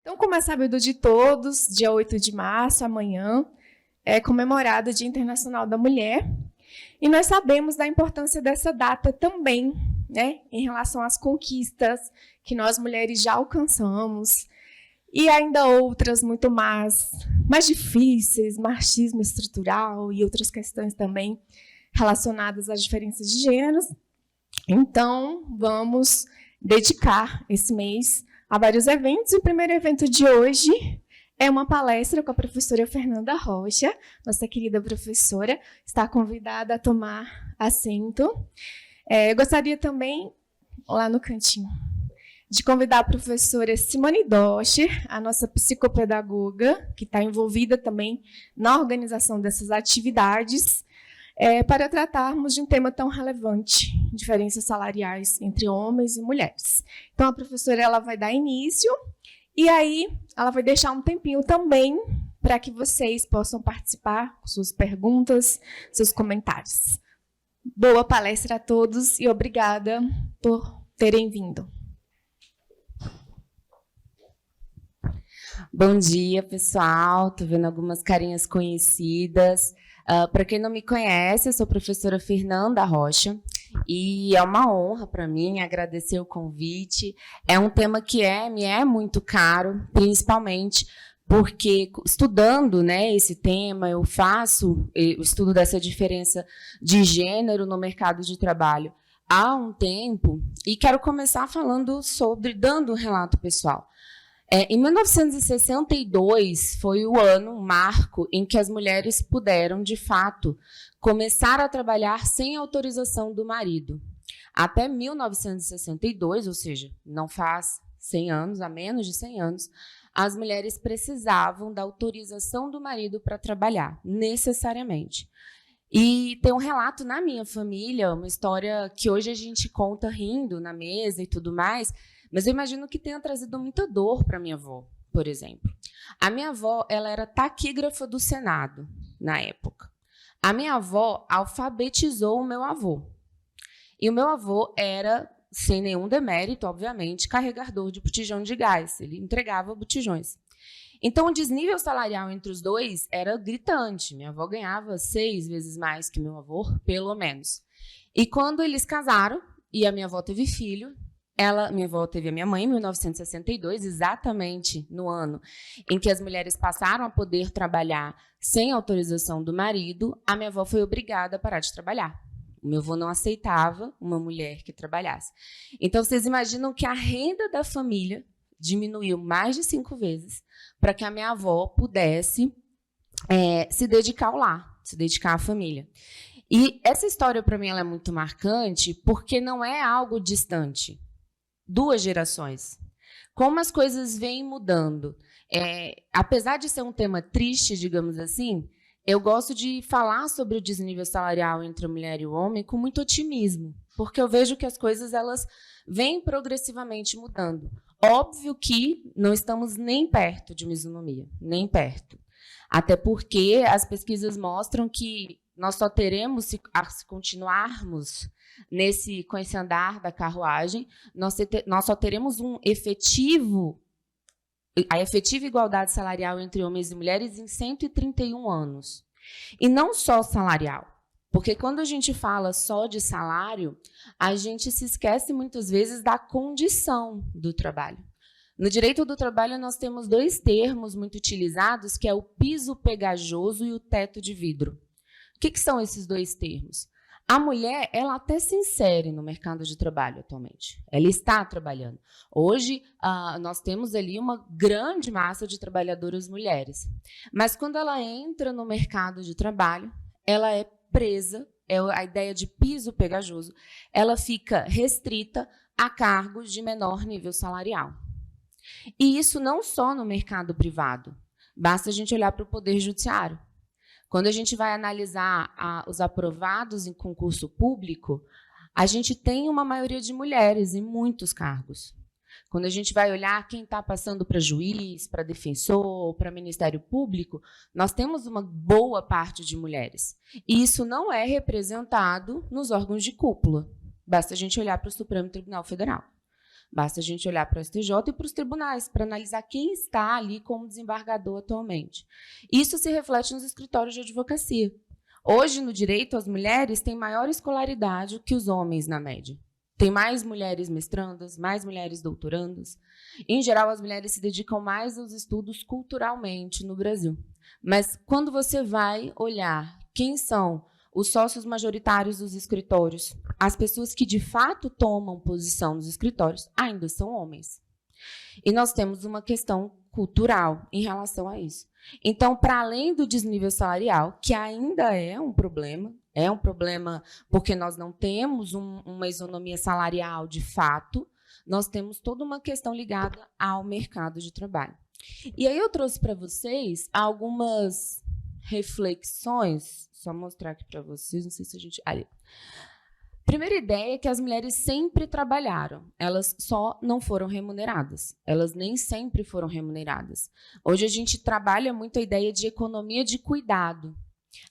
Então, como é sabido de todos, dia 8 de março, amanhã, é comemorado o Dia Internacional da Mulher. E nós sabemos da importância dessa data também, né, em relação às conquistas que nós mulheres já alcançamos, e ainda outras muito mais difíceis, machismo estrutural e outras questões também relacionadas às diferenças de gêneros. Então, vamos dedicar esse mês a vários eventos. O primeiro evento de hoje é uma palestra com a professora Fernanda Rocha. Nossa querida professora está convidada a tomar assento. Eu gostaria também, lá no cantinho, de convidar a professora Simone Docher, a nossa psicopedagoga, que está envolvida também na organização dessas atividades, para tratarmos de um tema tão relevante, diferenças salariais entre homens e mulheres. Então, a professora ela vai dar início, e aí ela vai deixar um tempinho também para que vocês possam participar com suas perguntas, seus comentários. Boa palestra a todos e obrigada por terem vindo. Bom dia, pessoal. Estou vendo algumas carinhas conhecidas. Para quem não me conhece, eu sou a professora Fernanda Rocha e é uma honra para mim agradecer o convite. É um tema que me é muito caro, principalmente porque estudando, né, esse tema, eu faço o estudo dessa diferença de gênero no mercado de trabalho há um tempo e quero começar dando um relato pessoal. Em 1962 foi o marco, em que as mulheres puderam, de fato, começar a trabalhar sem autorização do marido. Até 1962, ou seja, não faz 100 anos, há menos de 100 anos, as mulheres precisavam da autorização do marido para trabalhar, necessariamente. E tem um relato na minha família, uma história que hoje a gente conta rindo na mesa e tudo mais, mas eu imagino que tenha trazido muita dor para minha avó, por exemplo. A minha avó ela era taquígrafa do Senado, na época. A minha avó alfabetizou o meu avô. E o meu avô era, sem nenhum demérito, obviamente, carregador de botijão de gás. Ele entregava botijões. Então, o desnível salarial entre os dois era gritante. Minha avó ganhava 6 vezes mais que meu avô, pelo menos. E quando eles casaram, e a minha avó teve filho, minha avó teve a minha mãe em 1962, exatamente no ano em que as mulheres passaram a poder trabalhar sem autorização do marido, a minha avó foi obrigada a parar de trabalhar. O meu avô não aceitava uma mulher que trabalhasse. Então, vocês imaginam que a renda da família diminuiu mais de 5 vezes para que a minha avó pudesse se dedicar ao lar, se dedicar à família. E essa história, para mim, ela é muito marcante porque não é algo distante. 2 gerações. Como as coisas vêm mudando. Apesar de ser um tema triste, digamos assim, eu gosto de falar sobre o desnível salarial entre a mulher e o homem com muito otimismo, porque eu vejo que as coisas elas vêm progressivamente mudando. Óbvio que não estamos nem perto de uma isonomia, nem perto. Até porque as pesquisas mostram que nós só teremos, se continuarmos com esse andar da carruagem, nós só teremos a efetiva igualdade salarial entre homens e mulheres em 131 anos. E não só salarial, porque quando a gente fala só de salário, a gente se esquece muitas vezes da condição do trabalho. No direito do trabalho, nós temos 2 termos muito utilizados, que é o piso pegajoso e o teto de vidro. O que são esses 2 termos? A mulher, ela até se insere no mercado de trabalho atualmente. Ela está trabalhando. Hoje, nós temos ali uma grande massa de trabalhadoras mulheres. Mas quando ela entra no mercado de trabalho, ela é presa, a ideia de piso pegajoso, ela fica restrita a cargos de menor nível salarial. E isso não só no mercado privado. Basta a gente olhar para o Poder Judiciário. Quando a gente vai analisar os aprovados em concurso público, a gente tem uma maioria de mulheres em muitos cargos. Quando a gente vai olhar quem está passando para juiz, para defensor, para Ministério Público, nós temos uma boa parte de mulheres. E isso não é representado nos órgãos de cúpula. Basta a gente olhar para o Supremo Tribunal Federal. Basta a gente olhar para o STJ e para os tribunais, para analisar quem está ali como desembargador atualmente. Isso se reflete nos escritórios de advocacia. Hoje, no direito, as mulheres têm maior escolaridade que os homens, na média. Tem mais mulheres mestrandas, mais mulheres doutorandas. Em geral, as mulheres se dedicam mais aos estudos culturalmente no Brasil. Mas quando você vai olhar quem são os sócios majoritários dos escritórios, as pessoas que de fato tomam posição nos escritórios, ainda são homens. E nós temos uma questão cultural em relação a isso. Então, para além do desnível salarial, que ainda é um problema porque nós não temos uma isonomia salarial de fato, nós temos toda uma questão ligada ao mercado de trabalho. E aí eu trouxe para vocês algumas reflexões, só mostrar aqui para vocês, não sei se a gente... Ali. Primeira ideia é que as mulheres sempre trabalharam, elas só não foram remuneradas, elas nem sempre foram remuneradas. Hoje a gente trabalha muito a ideia de economia de cuidado.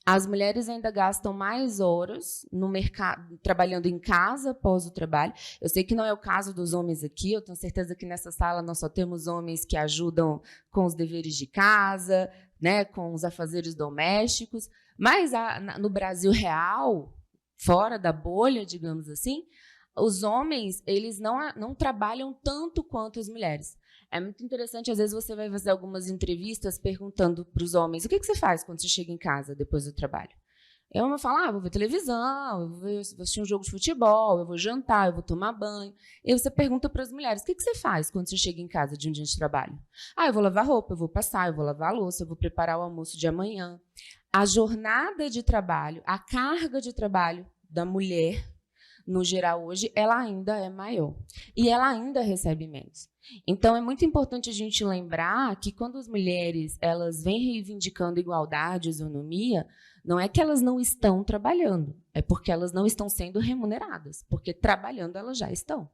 As mulheres ainda gastam mais horas no mercado, trabalhando em casa após o trabalho. Eu sei que não é o caso dos homens aqui, eu tenho certeza que nessa sala nós só temos homens que ajudam com os deveres de casa, né, com os afazeres domésticos, mas no Brasil real, fora da bolha, digamos assim, os homens eles não trabalham tanto quanto as mulheres. É muito interessante, às vezes você vai fazer algumas entrevistas perguntando para os homens o que você faz quando você chega em casa depois do trabalho. Eu vou falar, vou ver televisão, eu vou assistir um jogo de futebol, eu vou jantar, eu vou tomar banho. E você pergunta para as mulheres, o que você faz quando você chega em casa de um dia de trabalho? Eu vou lavar roupa, eu vou passar, eu vou lavar a louça, eu vou preparar o almoço de amanhã. A jornada de trabalho, a carga de trabalho da mulher, no geral hoje, ela ainda é maior. E ela ainda recebe menos. Então, é muito importante a gente lembrar que quando as mulheres elas vêm reivindicando igualdade, isonomia, não é que elas não estão trabalhando, é porque elas não estão sendo remuneradas, porque trabalhando elas já estão.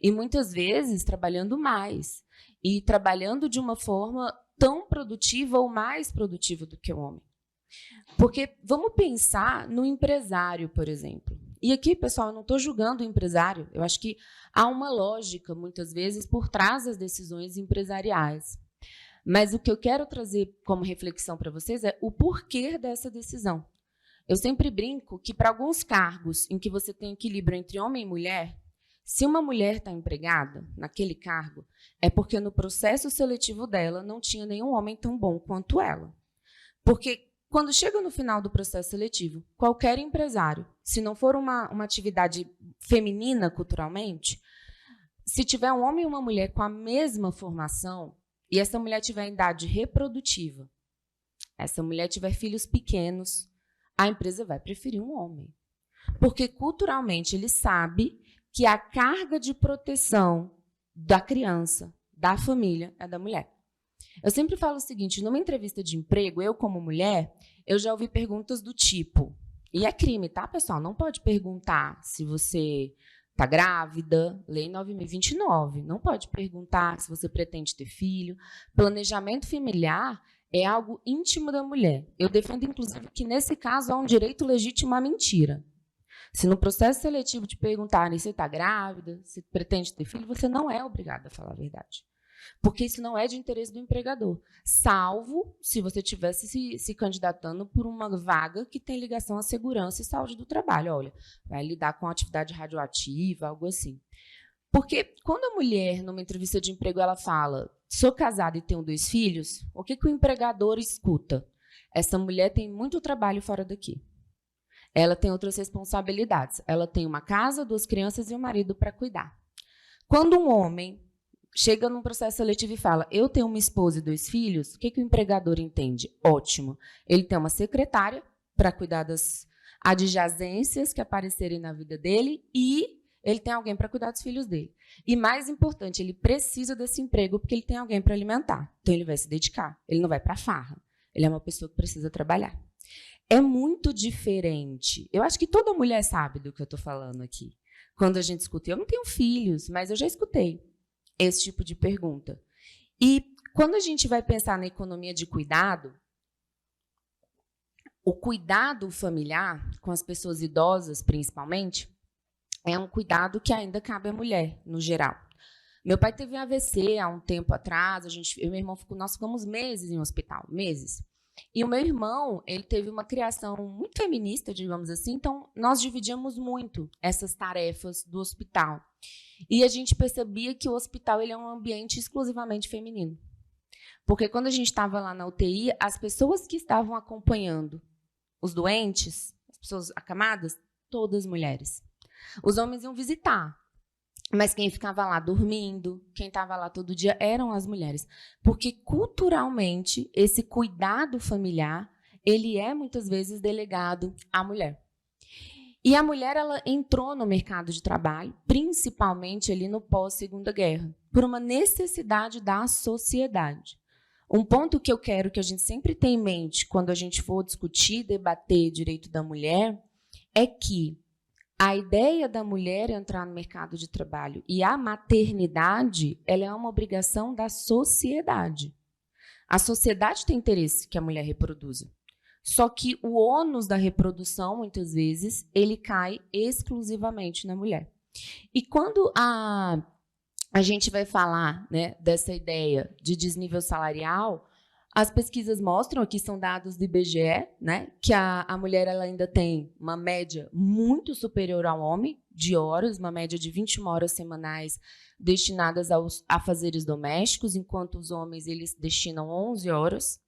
E muitas vezes trabalhando mais, e trabalhando de uma forma tão produtiva ou mais produtiva do que o homem. Porque vamos pensar no empresário, por exemplo. E aqui, pessoal, eu não estou julgando o empresário. Eu acho que há uma lógica, muitas vezes, por trás das decisões empresariais. Mas o que eu quero trazer como reflexão para vocês é o porquê dessa decisão. Eu sempre brinco que, para alguns cargos em que você tem equilíbrio entre homem e mulher, se uma mulher está empregada naquele cargo, é porque no processo seletivo dela não tinha nenhum homem tão bom quanto ela. Porque quando chega no final do processo seletivo, qualquer empresário, se não for uma atividade feminina culturalmente, se tiver um homem e uma mulher com a mesma formação, e essa mulher tiver em idade reprodutiva, essa mulher tiver filhos pequenos, a empresa vai preferir um homem. Porque culturalmente ele sabe que a carga de proteção da criança, da família, é da mulher. Eu sempre falo o seguinte, numa entrevista de emprego, eu como mulher, eu já ouvi perguntas do tipo, e é crime, tá, pessoal? Não pode perguntar se você está grávida, Lei 9.029, não pode perguntar se você pretende ter filho. Planejamento familiar é algo íntimo da mulher. Eu defendo, inclusive, que nesse caso há um direito legítimo à mentira. Se no processo seletivo te perguntarem se você está grávida, se pretende ter filho, você não é obrigada a falar a verdade. Porque isso não é de interesse do empregador, salvo se você estivesse se candidatando por uma vaga que tem ligação à segurança e saúde do trabalho. Olha, vai lidar com atividade radioativa, algo assim. Porque quando a mulher, numa entrevista de emprego, ela fala, sou casada e tenho 2 filhos, o que o empregador escuta? Essa mulher tem muito trabalho fora daqui. Ela tem outras responsabilidades. Ela tem uma casa, 2 crianças e um marido para cuidar. Quando um homem chega num processo seletivo e fala, eu tenho uma esposa e 2 filhos, o que o empregador entende? Ótimo. Ele tem uma secretária para cuidar das adjacências que aparecerem na vida dele e ele tem alguém para cuidar dos filhos dele. E mais importante, ele precisa desse emprego porque ele tem alguém para alimentar. Então, ele vai se dedicar. Ele não vai para a farra. Ele é uma pessoa que precisa trabalhar. É muito diferente. Eu acho que toda mulher sabe do que eu estou falando aqui. Quando a gente escuta, eu não tenho filhos, mas eu já escutei esse tipo de pergunta. E quando a gente vai pensar na economia de cuidado, o cuidado familiar, com as pessoas idosas principalmente, é um cuidado que ainda cabe à mulher, no geral. Meu pai teve um AVC há um tempo atrás, eu e meu irmão nós ficamos meses em hospital, meses. E o meu irmão, ele teve uma criação muito feminista, digamos assim, então nós dividíamos muito essas tarefas do hospital. E a gente percebia que o hospital ele é um ambiente exclusivamente feminino. Porque quando a gente estava lá na UTI, as pessoas que estavam acompanhando os doentes, as pessoas acamadas, todas mulheres. Os homens iam visitar, mas quem ficava lá dormindo, quem estava lá todo dia, eram as mulheres. Porque, culturalmente, esse cuidado familiar, ele é, muitas vezes, delegado à mulher. E a mulher, ela entrou no mercado de trabalho, principalmente ali no pós-Segunda Guerra, por uma necessidade da sociedade. Um ponto que eu quero que a gente sempre tenha em mente, quando a gente for discutir, debater direito da mulher, é que a ideia da mulher entrar no mercado de trabalho e a maternidade, ela é uma obrigação da sociedade. A sociedade tem interesse que a mulher reproduza. Só que o ônus da reprodução, muitas vezes, ele cai exclusivamente na mulher. E quando a gente vai falar, né, dessa ideia de desnível salarial, as pesquisas mostram, aqui são dados do IBGE, né, que a mulher ela ainda tem uma média muito superior ao homem de horas, uma média de 21 horas semanais destinadas a afazeres domésticos, enquanto os homens eles destinam 11 horas.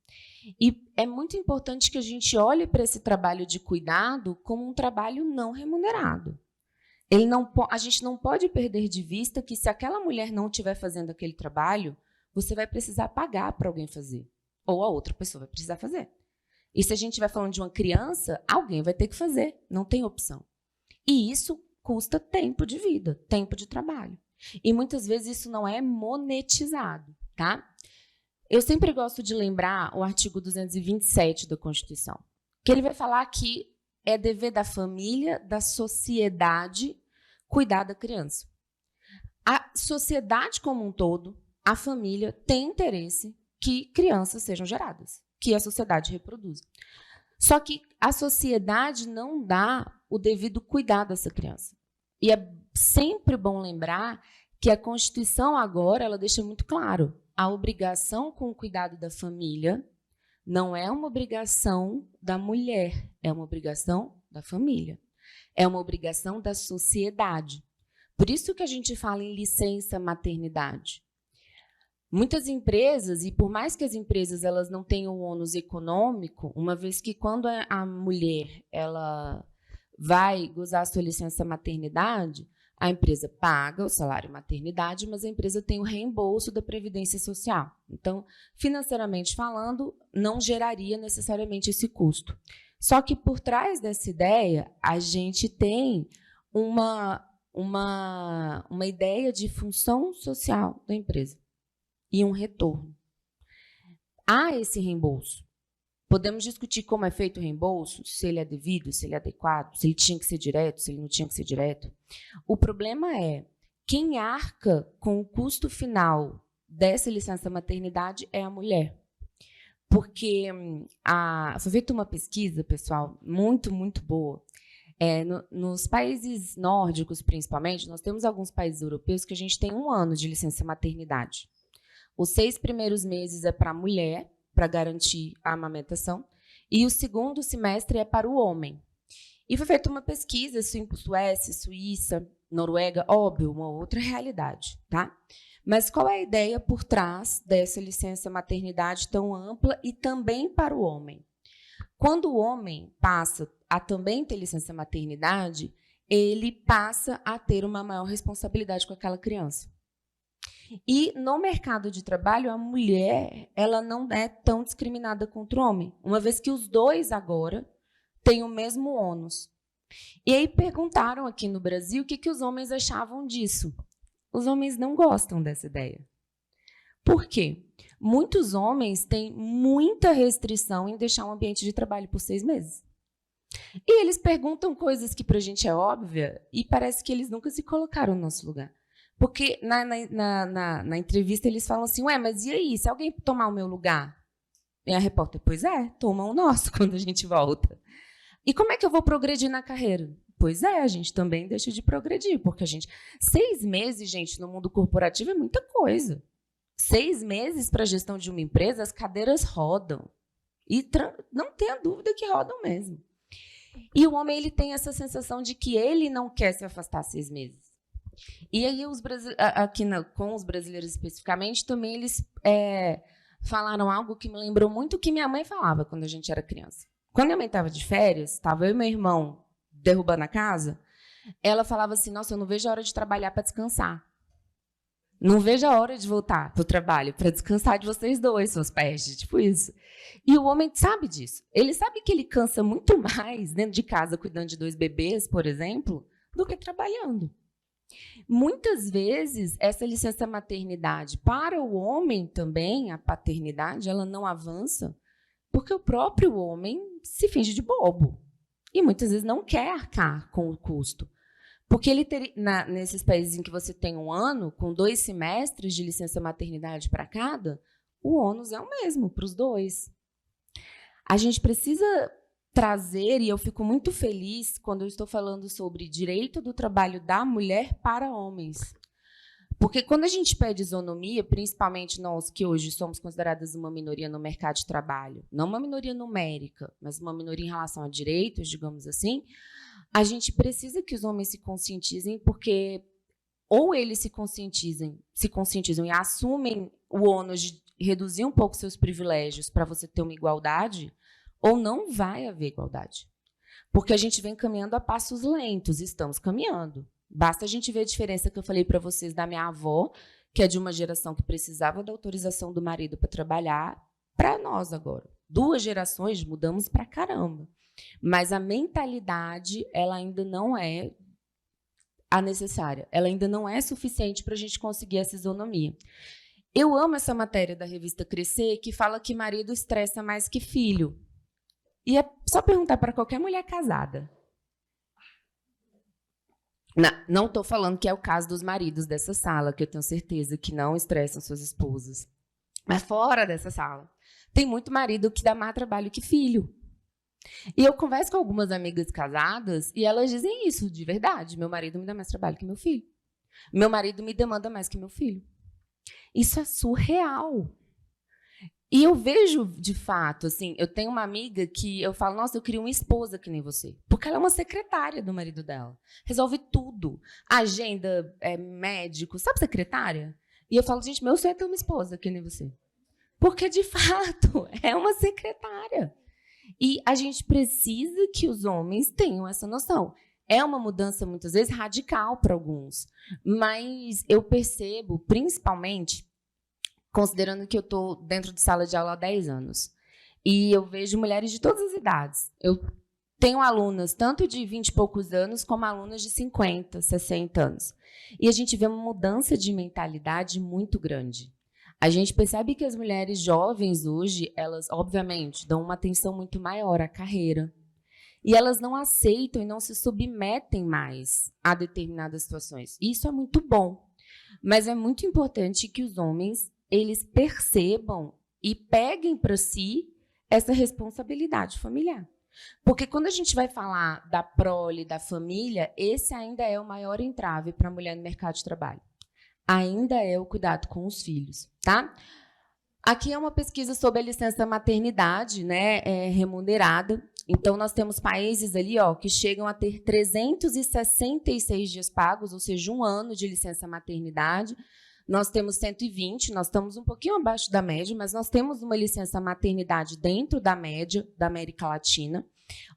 E é muito importante que a gente olhe para esse trabalho de cuidado como um trabalho não remunerado. A gente não pode perder de vista que se aquela mulher não estiver fazendo aquele trabalho, você vai precisar pagar para alguém fazer. Ou a outra pessoa vai precisar fazer. E se a gente estiver falando de uma criança, alguém vai ter que fazer, não tem opção. E isso custa tempo de vida, tempo de trabalho. E muitas vezes isso não é monetizado, tá? Eu sempre gosto de lembrar o artigo 227 da Constituição, que ele vai falar que é dever da família, da sociedade, cuidar da criança. A sociedade como um todo, a família, tem interesse que crianças sejam geradas, que a sociedade reproduza. Só que a sociedade não dá o devido cuidado dessa criança. E é sempre bom lembrar que a Constituição agora ela deixa muito claro, a obrigação com o cuidado da família não é uma obrigação da mulher, é uma obrigação da família. É uma obrigação da sociedade. Por isso que a gente fala em licença maternidade. Muitas empresas, e por mais que as empresas elas não tenham o ônus econômico, uma vez que quando a mulher ela vai gozar a sua licença maternidade, a empresa paga o salário maternidade, mas a empresa tem o reembolso da Previdência Social. Então, financeiramente falando, não geraria necessariamente esse custo. Só que por trás dessa ideia, a gente tem uma ideia de função social da empresa e um retorno. Há esse reembolso. Podemos discutir como é feito o reembolso, se ele é devido, se ele é adequado, se ele tinha que ser direto, se ele não tinha que ser direto. O problema é, quem arca com o custo final dessa licença maternidade é a mulher. Porque foi feita uma pesquisa, pessoal, muito, muito boa. Nos países nórdicos, principalmente, nós temos alguns países europeus que a gente tem 1 ano de licença maternidade. Os 6 primeiros meses é para a mulher, para garantir a amamentação, e o segundo semestre é para o homem. E foi feita uma pesquisa, Suécia, Suíça, Noruega, óbvio, uma outra realidade, tá? Mas qual é a ideia por trás dessa licença maternidade tão ampla e também para o homem? Quando o homem passa a também ter licença maternidade, ele passa a ter uma maior responsabilidade com aquela criança. E no mercado de trabalho, a mulher ela não é tão discriminada contra o homem, uma vez que os dois agora têm o mesmo ônus. E aí perguntaram aqui no Brasil o que os homens achavam disso. Os homens não gostam dessa ideia. Por quê? Muitos homens têm muita restrição em deixar um ambiente de trabalho por 6 meses. E eles perguntam coisas que para a gente é óbvia e parece que eles nunca se colocaram no nosso lugar. Porque na entrevista eles falam assim, ué, mas e aí, se alguém tomar o meu lugar? E a repórter, pois é, toma o nosso quando a gente volta. E como é que eu vou progredir na carreira? Pois é, a gente também deixa de progredir, porque 6 meses, gente, no mundo corporativo é muita coisa. 6 meses para a gestão de uma empresa, as cadeiras rodam. E não tenha dúvida que rodam mesmo. E o homem ele tem essa sensação de que ele não quer se afastar 6 meses. E aí, com os brasileiros especificamente, também eles falaram algo que me lembrou muito o que minha mãe falava quando a gente era criança. Quando minha mãe estava de férias, estava eu e meu irmão derrubando a casa, ela falava assim, nossa, eu não vejo a hora de trabalhar para descansar. Não vejo a hora de voltar para o trabalho, para descansar de vocês dois, suas pestes, tipo isso. E o homem sabe disso. Ele sabe que ele cansa muito mais dentro de casa, cuidando de 2 bebês, por exemplo, do que trabalhando. Muitas vezes, essa licença maternidade, para o homem também, a paternidade, ela não avança, porque o próprio homem se finge de bobo. E muitas vezes não quer arcar com o custo. Porque ele nesses países em que você tem 1 ano, com 2 semestres de licença maternidade para cada, o ônus é o mesmo para os 2. A gente precisa trazer, e eu fico muito feliz quando eu estou falando sobre direito do trabalho da mulher para homens. Porque quando a gente pede isonomia, principalmente nós que hoje somos consideradas uma minoria no mercado de trabalho, não uma minoria numérica, mas uma minoria em relação a direitos, digamos assim, a gente precisa que os homens se conscientizem, porque ou eles se conscientizam e assumem o ônus de reduzir um pouco seus privilégios para você ter uma igualdade, ou não vai haver igualdade. Porque a gente vem caminhando a passos lentos, estamos caminhando. Basta a gente ver a diferença que eu falei para vocês da minha avó, que é de uma geração que precisava da autorização do marido para trabalhar, para nós agora. 2 gerações, mudamos para caramba. Mas a mentalidade, ela ainda não é a necessária. Ela ainda não é suficiente para a gente conseguir essa isonomia. Eu amo essa matéria da revista Crescer, que fala que marido estressa mais que filho. E é só perguntar para qualquer mulher casada. Não estou falando que é o caso dos maridos dessa sala, que eu tenho certeza que não estressam suas esposas. Mas fora dessa sala, tem muito marido que dá mais trabalho que filho. E eu converso com algumas amigas casadas e elas dizem isso de verdade. Meu marido me dá mais trabalho que meu filho. Meu marido me demanda mais que meu filho. Isso é surreal. E eu vejo, de fato, assim, eu tenho uma amiga que eu falo, nossa, eu queria uma esposa que nem você. Porque ela é uma secretária do marido dela. Resolve tudo. Agenda, médico, sabe secretária? E eu falo, gente, meu sonho é ter uma esposa que nem você. Porque, de fato, é uma secretária. E a gente precisa que os homens tenham essa noção. É uma mudança, muitas vezes, radical para alguns. Mas eu percebo, principalmente, considerando que eu estou dentro de sala de aula há 10 anos, e eu vejo mulheres de todas as idades. Eu tenho alunas tanto de 20 e poucos anos, como alunas de 50, 60 anos. E a gente vê uma mudança de mentalidade muito grande. A gente percebe que as mulheres jovens hoje, elas, obviamente, dão uma atenção muito maior à carreira. E elas não aceitam e não se submetem mais a determinadas situações. Isso é muito bom. Mas é muito importante que os homens eles percebam e peguem para si essa responsabilidade familiar. Porque quando a gente vai falar da prole, da família, esse ainda é o maior entrave para a mulher no mercado de trabalho. Ainda é o cuidado com os filhos, tá? Aqui é uma pesquisa sobre a licença maternidade, né, remunerada. Então, nós temos países ali, ó, que chegam a ter 366 dias pagos, ou seja, 1 ano de licença maternidade. Nós temos 120, nós estamos um pouquinho abaixo da média, mas nós temos uma licença maternidade dentro da média da América Latina.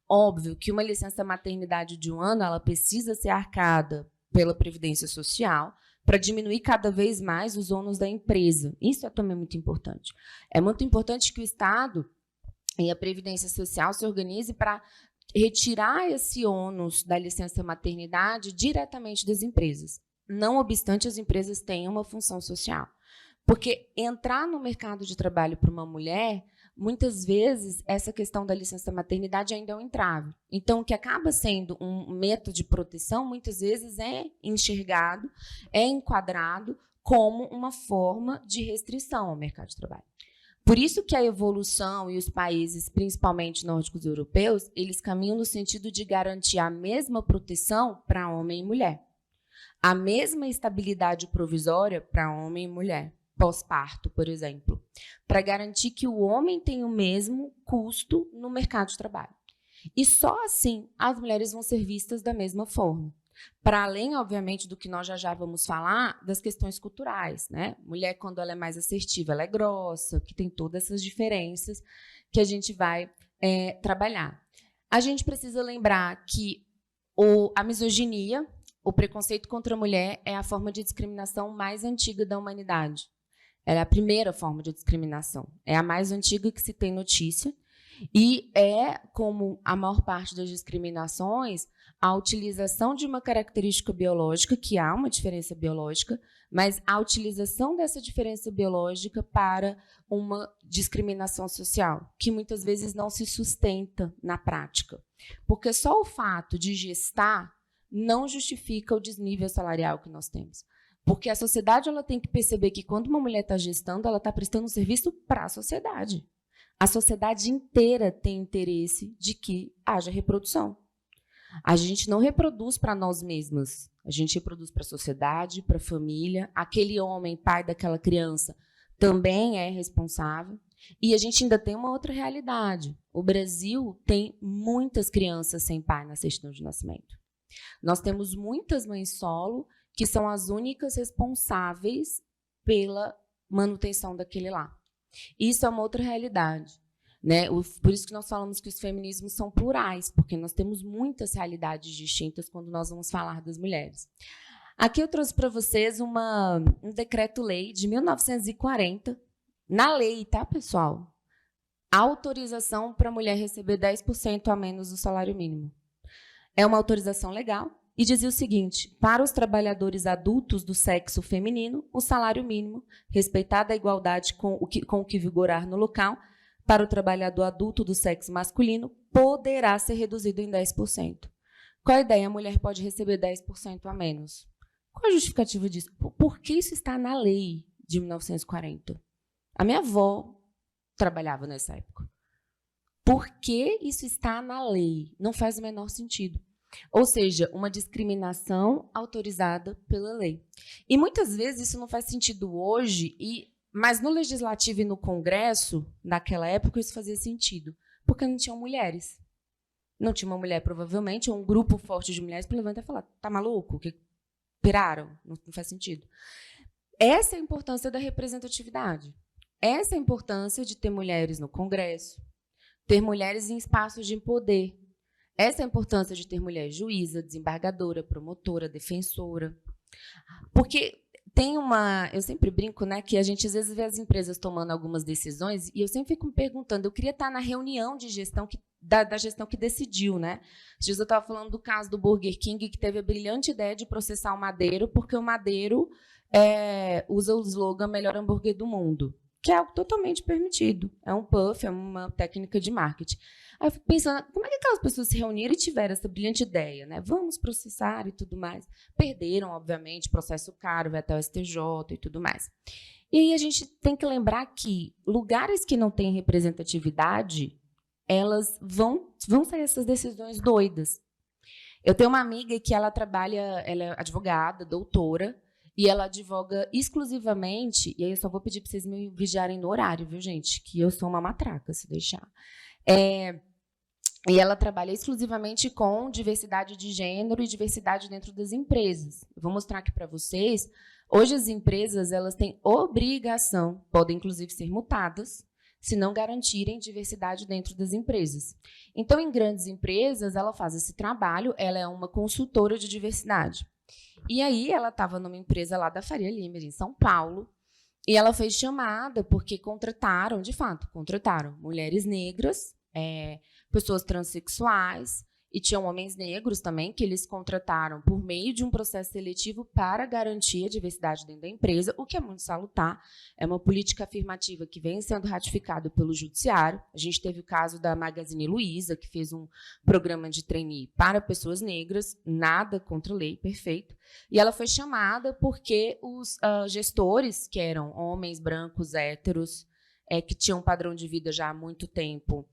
Óbvio que uma licença maternidade de 1 ano, ela precisa ser arcada pela Previdência Social para diminuir cada vez mais os ônus da empresa. Isso é também muito importante. É muito importante que o Estado e a Previdência Social se organize para retirar esse ônus da licença maternidade diretamente das empresas. Não obstante, as empresas têm uma função social. Porque entrar no mercado de trabalho para uma mulher, muitas vezes, essa questão da licença maternidade ainda é um entrave. Então, o que acaba sendo um método de proteção, muitas vezes é enxergado, é enquadrado como uma forma de restrição ao mercado de trabalho. Por isso que a evolução e os países, principalmente nórdicos europeus, eles caminham no sentido de garantir a mesma proteção para homem e mulher, a mesma estabilidade provisória para homem e mulher, pós-parto, por exemplo, para garantir que o homem tem o mesmo custo no mercado de trabalho. E só assim as mulheres vão ser vistas da mesma forma. Para além, obviamente, do que nós já vamos falar, das questões culturais, né? Mulher, quando ela é mais assertiva, ela é grossa, que tem todas essas diferenças que a gente vai trabalhar. A gente precisa lembrar que a misoginia, o preconceito contra a mulher, é a forma de discriminação mais antiga da humanidade. Ela é a primeira forma de discriminação. É a mais antiga que se tem notícia. E é, como a maior parte das discriminações, a utilização de uma característica biológica, que há uma diferença biológica, mas a utilização dessa diferença biológica para uma discriminação social, que muitas vezes não se sustenta na prática. Porque só o fato de gestar não justifica o desnível salarial que nós temos. Porque a sociedade ela tem que perceber que quando uma mulher está gestando, ela está prestando um serviço para a sociedade. A sociedade inteira tem interesse de que haja reprodução. A gente não reproduz para nós mesmas, a gente reproduz para a sociedade, para a família. Aquele homem, pai daquela criança, também é responsável. E a gente ainda tem uma outra realidade. O Brasil tem muitas crianças sem pai na certidão de nascimento. Nós temos muitas mães solo que são as únicas responsáveis pela manutenção daquele lá. Isso é uma outra realidade, né? Por isso que nós falamos que os feminismos são plurais, porque nós temos muitas realidades distintas quando nós vamos falar das mulheres. Aqui eu trouxe para vocês um decreto-lei de 1940, na lei, tá, pessoal? Autorização para a mulher receber 10% a menos do salário mínimo. É uma autorização legal e dizia o seguinte: para os trabalhadores adultos do sexo feminino, o salário mínimo, respeitada a igualdade com o que vigorar no local, para o trabalhador adulto do sexo masculino, poderá ser reduzido em 10%. Qual a ideia? A mulher pode receber 10% a menos. Qual a justificativa disso? Por que isso está na lei de 1940? A minha avó trabalhava nessa época. Por que isso está na lei? Não faz o menor sentido. Ou seja, uma discriminação autorizada pela lei. E muitas vezes isso não faz sentido hoje, mas no Legislativo e no Congresso, naquela época, isso fazia sentido, porque não tinham mulheres. Não tinha uma mulher, provavelmente, ou um grupo forte de mulheres para levantar e falar: tá maluco? Que piraram? Não faz sentido. Essa é a importância da representatividade. Essa é a importância de ter mulheres no Congresso, ter mulheres em espaços de poder. Essa é a importância de ter mulher juíza, desembargadora, promotora, defensora. Porque tem eu sempre brinco, né, que a gente às vezes vê as empresas tomando algumas decisões e eu sempre fico me perguntando, eu queria estar na reunião de gestão da gestão que decidiu, né? Às vezes eu estava falando do caso do Burger King, que teve a brilhante ideia de processar o Madeiro, porque o Madeiro usa o slogan melhor hambúrguer do mundo, que é algo totalmente permitido. É um puff, é uma técnica de marketing. Aí eu fico pensando, como é que aquelas pessoas se reuniram e tiveram essa brilhante ideia, né? Vamos processar e tudo mais. Perderam, obviamente, processo caro, vai até o STJ e tudo mais. E aí a gente tem que lembrar que lugares que não têm representatividade, elas vão sair essas decisões doidas. Eu tenho uma amiga que ela é advogada, doutora, e ela advoga exclusivamente, e aí eu só vou pedir para vocês me vigiarem no horário, viu, gente? Que eu sou uma matraca, se deixar. E ela trabalha exclusivamente com diversidade de gênero e diversidade dentro das empresas. Eu vou mostrar aqui para vocês. Hoje as empresas elas têm obrigação, podem inclusive ser multadas, se não garantirem diversidade dentro das empresas. Então, em grandes empresas, ela faz esse trabalho, ela é uma consultora de diversidade. E aí ela estava numa empresa lá da Faria Lima, em São Paulo, e ela foi chamada porque contrataram mulheres negras, pessoas transexuais, e tinham homens negros também, que eles contrataram por meio de um processo seletivo para garantir a diversidade dentro da empresa, o que é muito salutar. É uma política afirmativa que vem sendo ratificada pelo Judiciário. A gente teve o caso da Magazine Luiza, que fez um programa de trainee para pessoas negras, nada contra a lei, perfeito. E ela foi chamada porque os gestores, que eram homens brancos, héteros, que tinham um padrão de vida já há muito tempo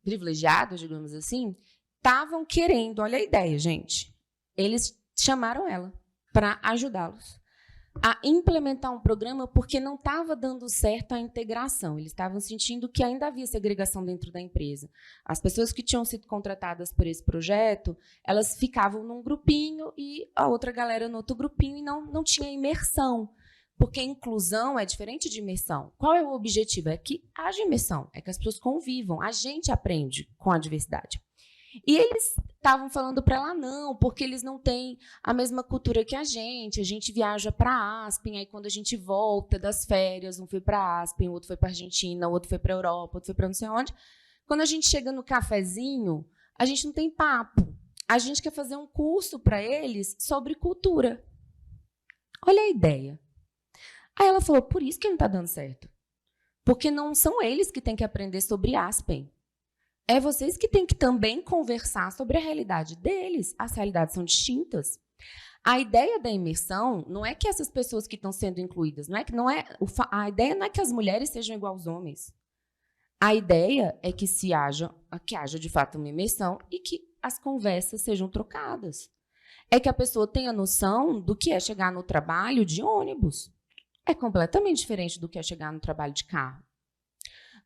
privilegiado, digamos assim, estavam querendo, olha a ideia, gente, eles chamaram ela para ajudá-los a implementar um programa porque não estava dando certo a integração. Eles estavam sentindo que ainda havia segregação dentro da empresa. As pessoas que tinham sido contratadas por esse projeto, elas ficavam num grupinho e a outra galera no outro grupinho e não tinha imersão. Porque inclusão é diferente de imersão. Qual é o objetivo? É que haja imersão, é que as pessoas convivam, a gente aprende com a diversidade. E eles estavam falando para ela, não, porque eles não têm a mesma cultura que a gente viaja para Aspen, aí quando a gente volta das férias, um foi para Aspen, o outro foi para Argentina, o outro foi para Europa, o outro foi para não sei onde. Quando a gente chega no cafezinho, a gente não tem papo. A gente quer fazer um curso para eles sobre cultura. Olha a ideia. Aí ela falou, por isso que não está dando certo. Porque não são eles que têm que aprender sobre Aspen. É vocês que têm que também conversar sobre a realidade deles. As realidades são distintas. A ideia da imersão não é que essas pessoas que estão sendo incluídas, a ideia não é que as mulheres sejam igual aos homens. A ideia é que haja de fato uma imersão e que as conversas sejam trocadas. É que a pessoa tenha noção do que é chegar no trabalho de ônibus. É completamente diferente do que é chegar no trabalho de carro.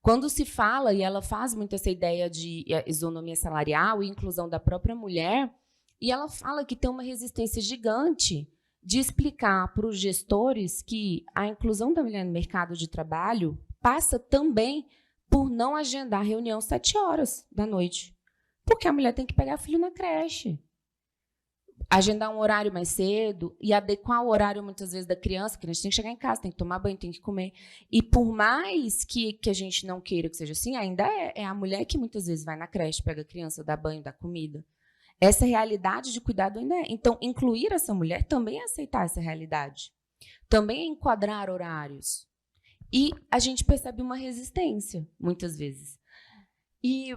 Quando se fala, e ela faz muito essa ideia de isonomia salarial e inclusão da própria mulher, e ela fala que tem uma resistência gigante de explicar para os gestores que a inclusão da mulher no mercado de trabalho passa também por não agendar reunião 7h da noite. Porque a mulher tem que pegar filho na creche. Agendar um horário mais cedo e adequar o horário, muitas vezes, da criança, que a gente tem que chegar em casa, tem que tomar banho, tem que comer. E por mais que a gente não queira que seja assim, ainda é a mulher que muitas vezes vai na creche, pega a criança, dá banho, dá comida. Essa realidade de cuidado ainda é. Então, incluir essa mulher também é aceitar essa realidade. Também é enquadrar horários. E a gente percebe uma resistência, muitas vezes. E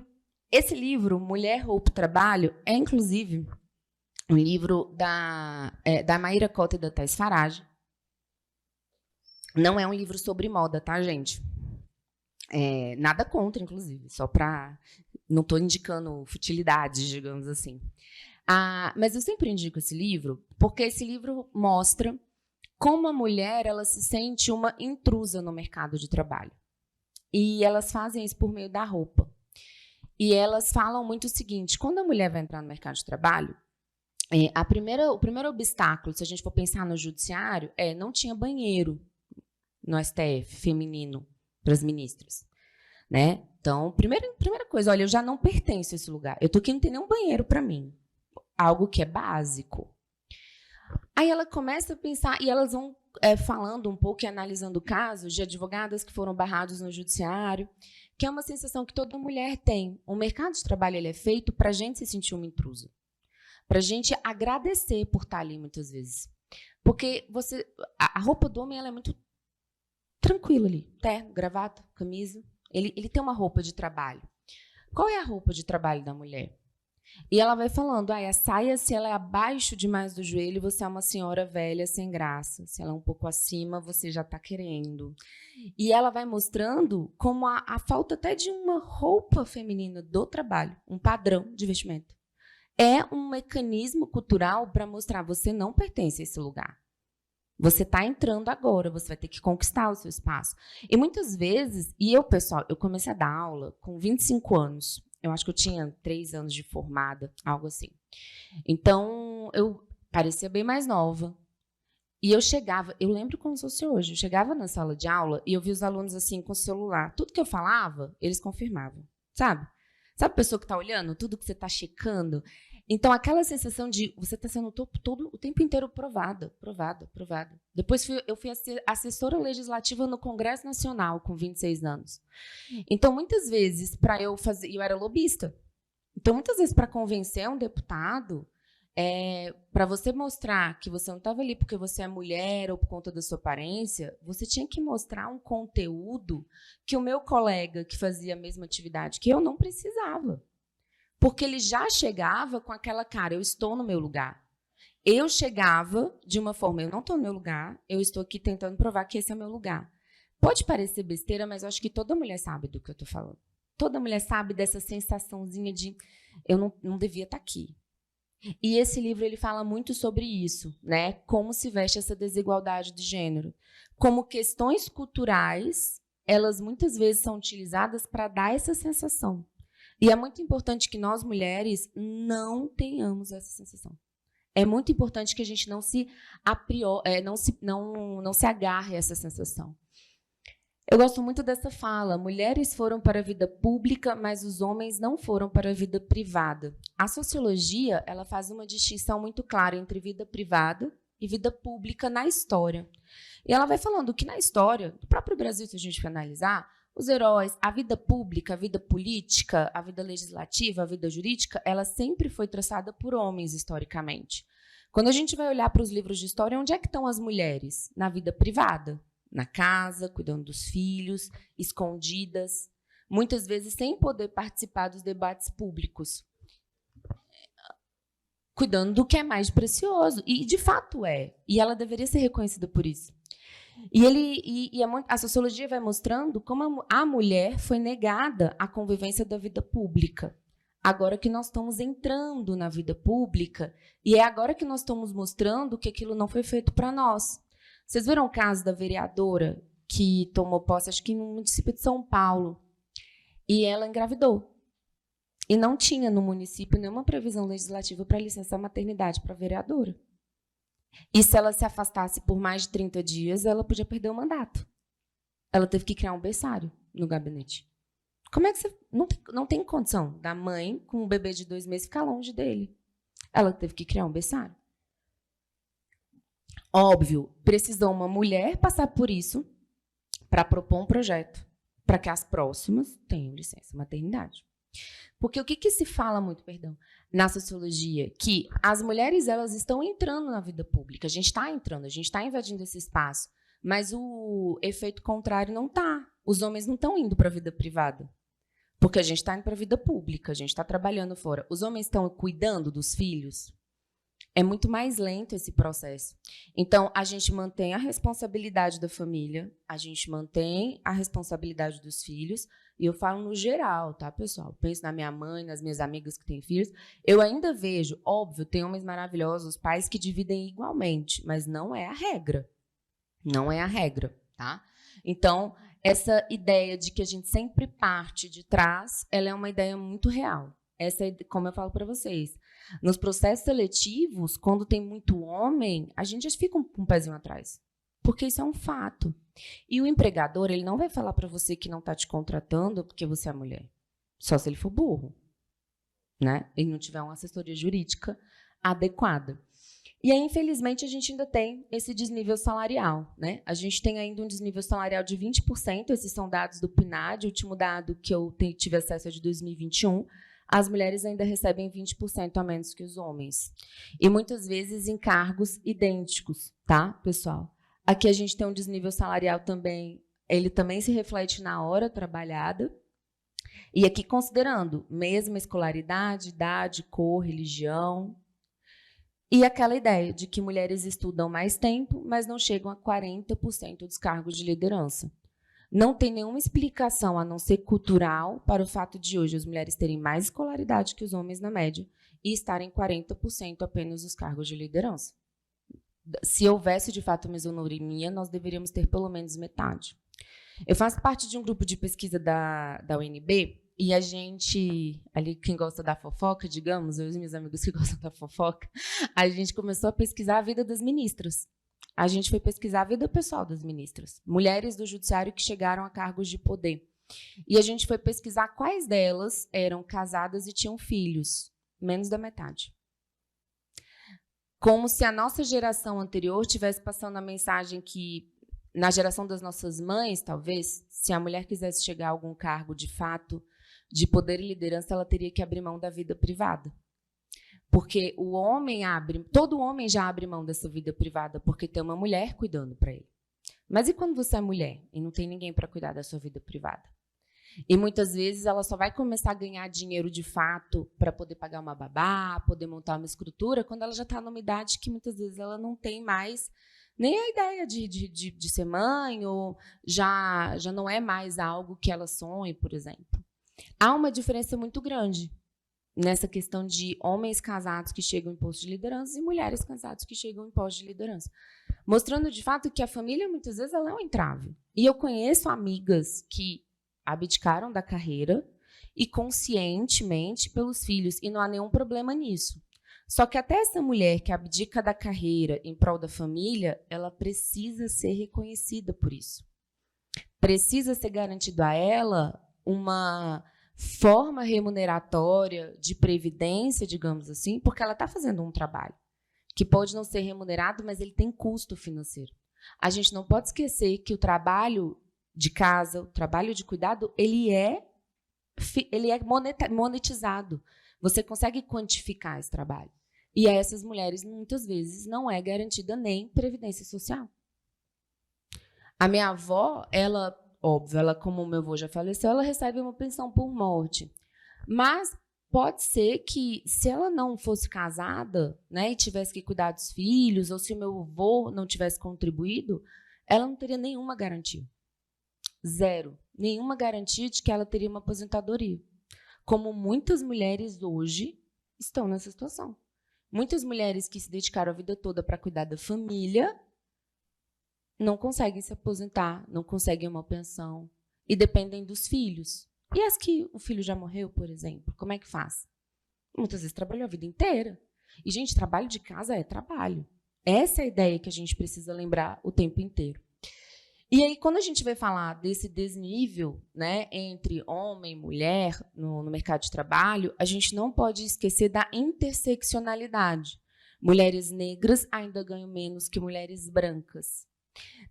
esse livro, Mulher, Roupa e Trabalho, é, inclusive, um livro da Maíra Cota e da Thais Farage. Não é um livro sobre moda, tá, gente? Nada contra, inclusive, só para... Não estou indicando futilidades, digamos assim. Mas eu sempre indico esse livro porque esse livro mostra como a mulher ela se sente uma intrusa no mercado de trabalho. E elas fazem isso por meio da roupa. E elas falam muito o seguinte, quando a mulher vai entrar no mercado de trabalho, o primeiro obstáculo, se a gente for pensar no judiciário, não tinha banheiro no STF feminino para as ministras. Né? Então, primeira coisa, olha, eu já não pertenço a esse lugar. Eu estou aqui, não tem nenhum banheiro para mim. Algo que é básico. Aí ela começa a pensar, e elas vão falando um pouco e analisando casos de advogadas que foram barrados no judiciário, que é uma sensação que toda mulher tem. O mercado de trabalho ele é feito para a gente se sentir uma intrusa. Para a gente agradecer por estar ali, muitas vezes. Porque a roupa do homem ela é muito tranquila ali. Terno, gravata, camisa. Ele tem uma roupa de trabalho. Qual é a roupa de trabalho da mulher? E ela vai falando, a saia, se ela é abaixo demais do joelho, você é uma senhora velha sem graça. Se ela é um pouco acima, você já está querendo. E ela vai mostrando como a falta até de uma roupa feminina do trabalho, um padrão de vestimenta. É um mecanismo cultural para mostrar você não pertence a esse lugar. Você está entrando agora, você vai ter que conquistar o seu espaço. E muitas vezes, pessoal, eu comecei a dar aula com 25 anos. Eu acho que eu tinha 3 anos de formada, algo assim. Então, eu parecia bem mais nova. E eu lembro como se fosse hoje, eu chegava na sala de aula e eu via os alunos assim com o celular. Tudo que eu falava, eles confirmavam, sabe? Sabe a pessoa que está olhando? Tudo que você está checando? Então, aquela sensação de você está sendo o tempo inteiro provada. Depois, eu fui assessora legislativa no Congresso Nacional, com 26 anos. Então, muitas vezes, eu era lobista. Então, muitas vezes, para convencer um deputado, para você mostrar que você não estava ali porque você é mulher ou por conta da sua aparência, você tinha que mostrar um conteúdo que o meu colega que fazia a mesma atividade que eu não precisava. Porque ele já chegava com aquela cara, eu estou no meu lugar. Eu chegava de uma forma, eu não estou no meu lugar, eu estou aqui tentando provar que esse é o meu lugar. Pode parecer besteira, mas eu acho que toda mulher sabe do que eu estou falando. Toda mulher sabe dessa sensaçãozinha de eu não devia estar aqui. E esse livro ele fala muito sobre isso, né? Como se veste essa desigualdade de gênero. Como questões culturais, elas muitas vezes são utilizadas para dar essa sensação. E é muito importante que nós, mulheres, não tenhamos essa sensação. É muito importante que a gente não se agarre a essa sensação. Eu gosto muito dessa fala. Mulheres foram para a vida pública, mas os homens não foram para a vida privada. A sociologia, ela faz uma distinção muito clara entre vida privada e vida pública na história. E ela vai falando que na história, do próprio Brasil, se a gente for analisar, os heróis, a vida pública, a vida política, a vida legislativa, a vida jurídica, ela sempre foi traçada por homens, historicamente. Quando a gente vai olhar para os livros de história, onde é que estão as mulheres? Na vida privada. Na casa, cuidando dos filhos, escondidas, muitas vezes sem poder participar dos debates públicos, cuidando do que é mais precioso, e de fato é, e ela deveria ser reconhecida por isso. A sociologia vai mostrando como a mulher foi negada a convivência da vida pública. Agora que nós estamos entrando na vida pública, e é agora que nós estamos mostrando que aquilo não foi feito para nós. Vocês viram o caso da vereadora que tomou posse, acho que no município de São Paulo, e ela engravidou. E não tinha no município nenhuma previsão legislativa para licença maternidade para a vereadora. E se ela se afastasse por mais de 30 dias, ela podia perder o mandato. Ela teve que criar um berçário no gabinete. Como é que você... Não tem condição da mãe, com um bebê de 2 meses, ficar longe dele. Ela teve que criar um berçário. Óbvio, precisou uma mulher passar por isso para propor um projeto para que as próximas tenham licença maternidade. Porque o que se fala muito, na sociologia? Que as mulheres elas estão entrando na vida pública. A gente está entrando, a gente está invadindo esse espaço. Mas o efeito contrário não está. Os homens não estão indo para a vida privada. Porque a gente está indo para a vida pública, a gente está trabalhando fora. Os homens estão cuidando dos filhos. É muito mais lento esse processo. Então, a gente mantém a responsabilidade da família, a gente mantém a responsabilidade dos filhos, e eu falo no geral, tá, pessoal? Penso na minha mãe, nas minhas amigas que têm filhos. Eu ainda vejo, óbvio, tem homens maravilhosos, pais que dividem igualmente, mas não é a regra. Não é a regra, tá? Então, essa ideia de que a gente sempre parte de trás, ela é uma ideia muito real. Essa é, como eu falo para vocês, nos processos seletivos, quando tem muito homem, a gente já fica um pezinho atrás, porque isso é um fato. E o empregador, ele não vai falar para você que não está te contratando porque você é mulher, só se ele for burro, né? Ele não tiver uma assessoria jurídica adequada. E aí, infelizmente, a gente ainda tem esse desnível salarial, né? A gente tem ainda um desnível salarial de 20%, esses são dados do PNAD, o último dado que eu tive acesso é de 2021, as mulheres ainda recebem 20% a menos que os homens. E muitas vezes em cargos idênticos, tá, pessoal? Aqui a gente tem um desnível salarial também, ele também se reflete na hora trabalhada. E aqui considerando mesma escolaridade, idade, cor, religião. E aquela ideia de que mulheres estudam mais tempo, mas não chegam a 40% dos cargos de liderança. Não tem nenhuma explicação, a não ser cultural, para o fato de hoje as mulheres terem mais escolaridade que os homens na média e estarem 40% apenas nos cargos de liderança. Se houvesse, de fato, uma isonomia, nós deveríamos ter pelo menos metade. Eu faço parte de um grupo de pesquisa da UNB e a gente, ali quem gosta da fofoca, digamos, eu e os meus amigos que gostam da fofoca, a gente começou a pesquisar a vida das ministras. A gente foi pesquisar a vida pessoal das ministras, mulheres do judiciário que chegaram a cargos de poder. E a gente foi pesquisar quais delas eram casadas e tinham filhos, menos da metade. Como se a nossa geração anterior tivesse passando a mensagem que, na geração das nossas mães, talvez, se a mulher quisesse chegar a algum cargo de fato, de poder e liderança, ela teria que abrir mão da vida privada. Porque todo homem já abre mão dessa vida privada porque tem uma mulher cuidando para ele. Mas e quando você é mulher e não tem ninguém para cuidar da sua vida privada? E muitas vezes ela só vai começar a ganhar dinheiro de fato para poder pagar uma babá, poder montar uma estrutura, quando ela já está numa idade que muitas vezes ela não tem mais nem a ideia de ser mãe, ou já não é mais algo que ela sonhe, por exemplo. Há uma diferença muito grande nessa questão de homens casados que chegam em postos de liderança e mulheres casadas que chegam em postos de liderança. Mostrando, de fato, que a família, muitas vezes, ela é um entrave. E eu conheço amigas que abdicaram da carreira e conscientemente pelos filhos, e não há nenhum problema nisso. Só que até essa mulher que abdica da carreira em prol da família, ela precisa ser reconhecida por isso. Precisa ser garantido a ela uma forma remuneratória de previdência, digamos assim, porque ela está fazendo um trabalho que pode não ser remunerado, mas ele tem custo financeiro. A gente não pode esquecer que o trabalho de casa, o trabalho de cuidado, ele é monetizado. Você consegue quantificar esse trabalho. E a essas mulheres, muitas vezes, não é garantida nem previdência social. A minha avó, ela, óbvio, ela, como o meu avô já faleceu, ela recebe uma pensão por morte. Mas pode ser que, se ela não fosse casada, né, e tivesse que cuidar dos filhos, ou se o meu avô não tivesse contribuído, ela não teria nenhuma garantia. Zero. Nenhuma garantia de que ela teria uma aposentadoria. Como muitas mulheres hoje estão nessa situação. Muitas mulheres que se dedicaram a vida toda para cuidar da família não conseguem se aposentar, não conseguem uma pensão e dependem dos filhos. E as que o filho já morreu, por exemplo, como é que faz? Muitas vezes trabalhou a vida inteira. E, gente, trabalho de casa é trabalho. Essa é a ideia que a gente precisa lembrar o tempo inteiro. E aí, quando a gente vai falar desse desnível, né, entre homem e mulher no mercado de trabalho, a gente não pode esquecer da interseccionalidade. Mulheres negras ainda ganham menos que mulheres brancas.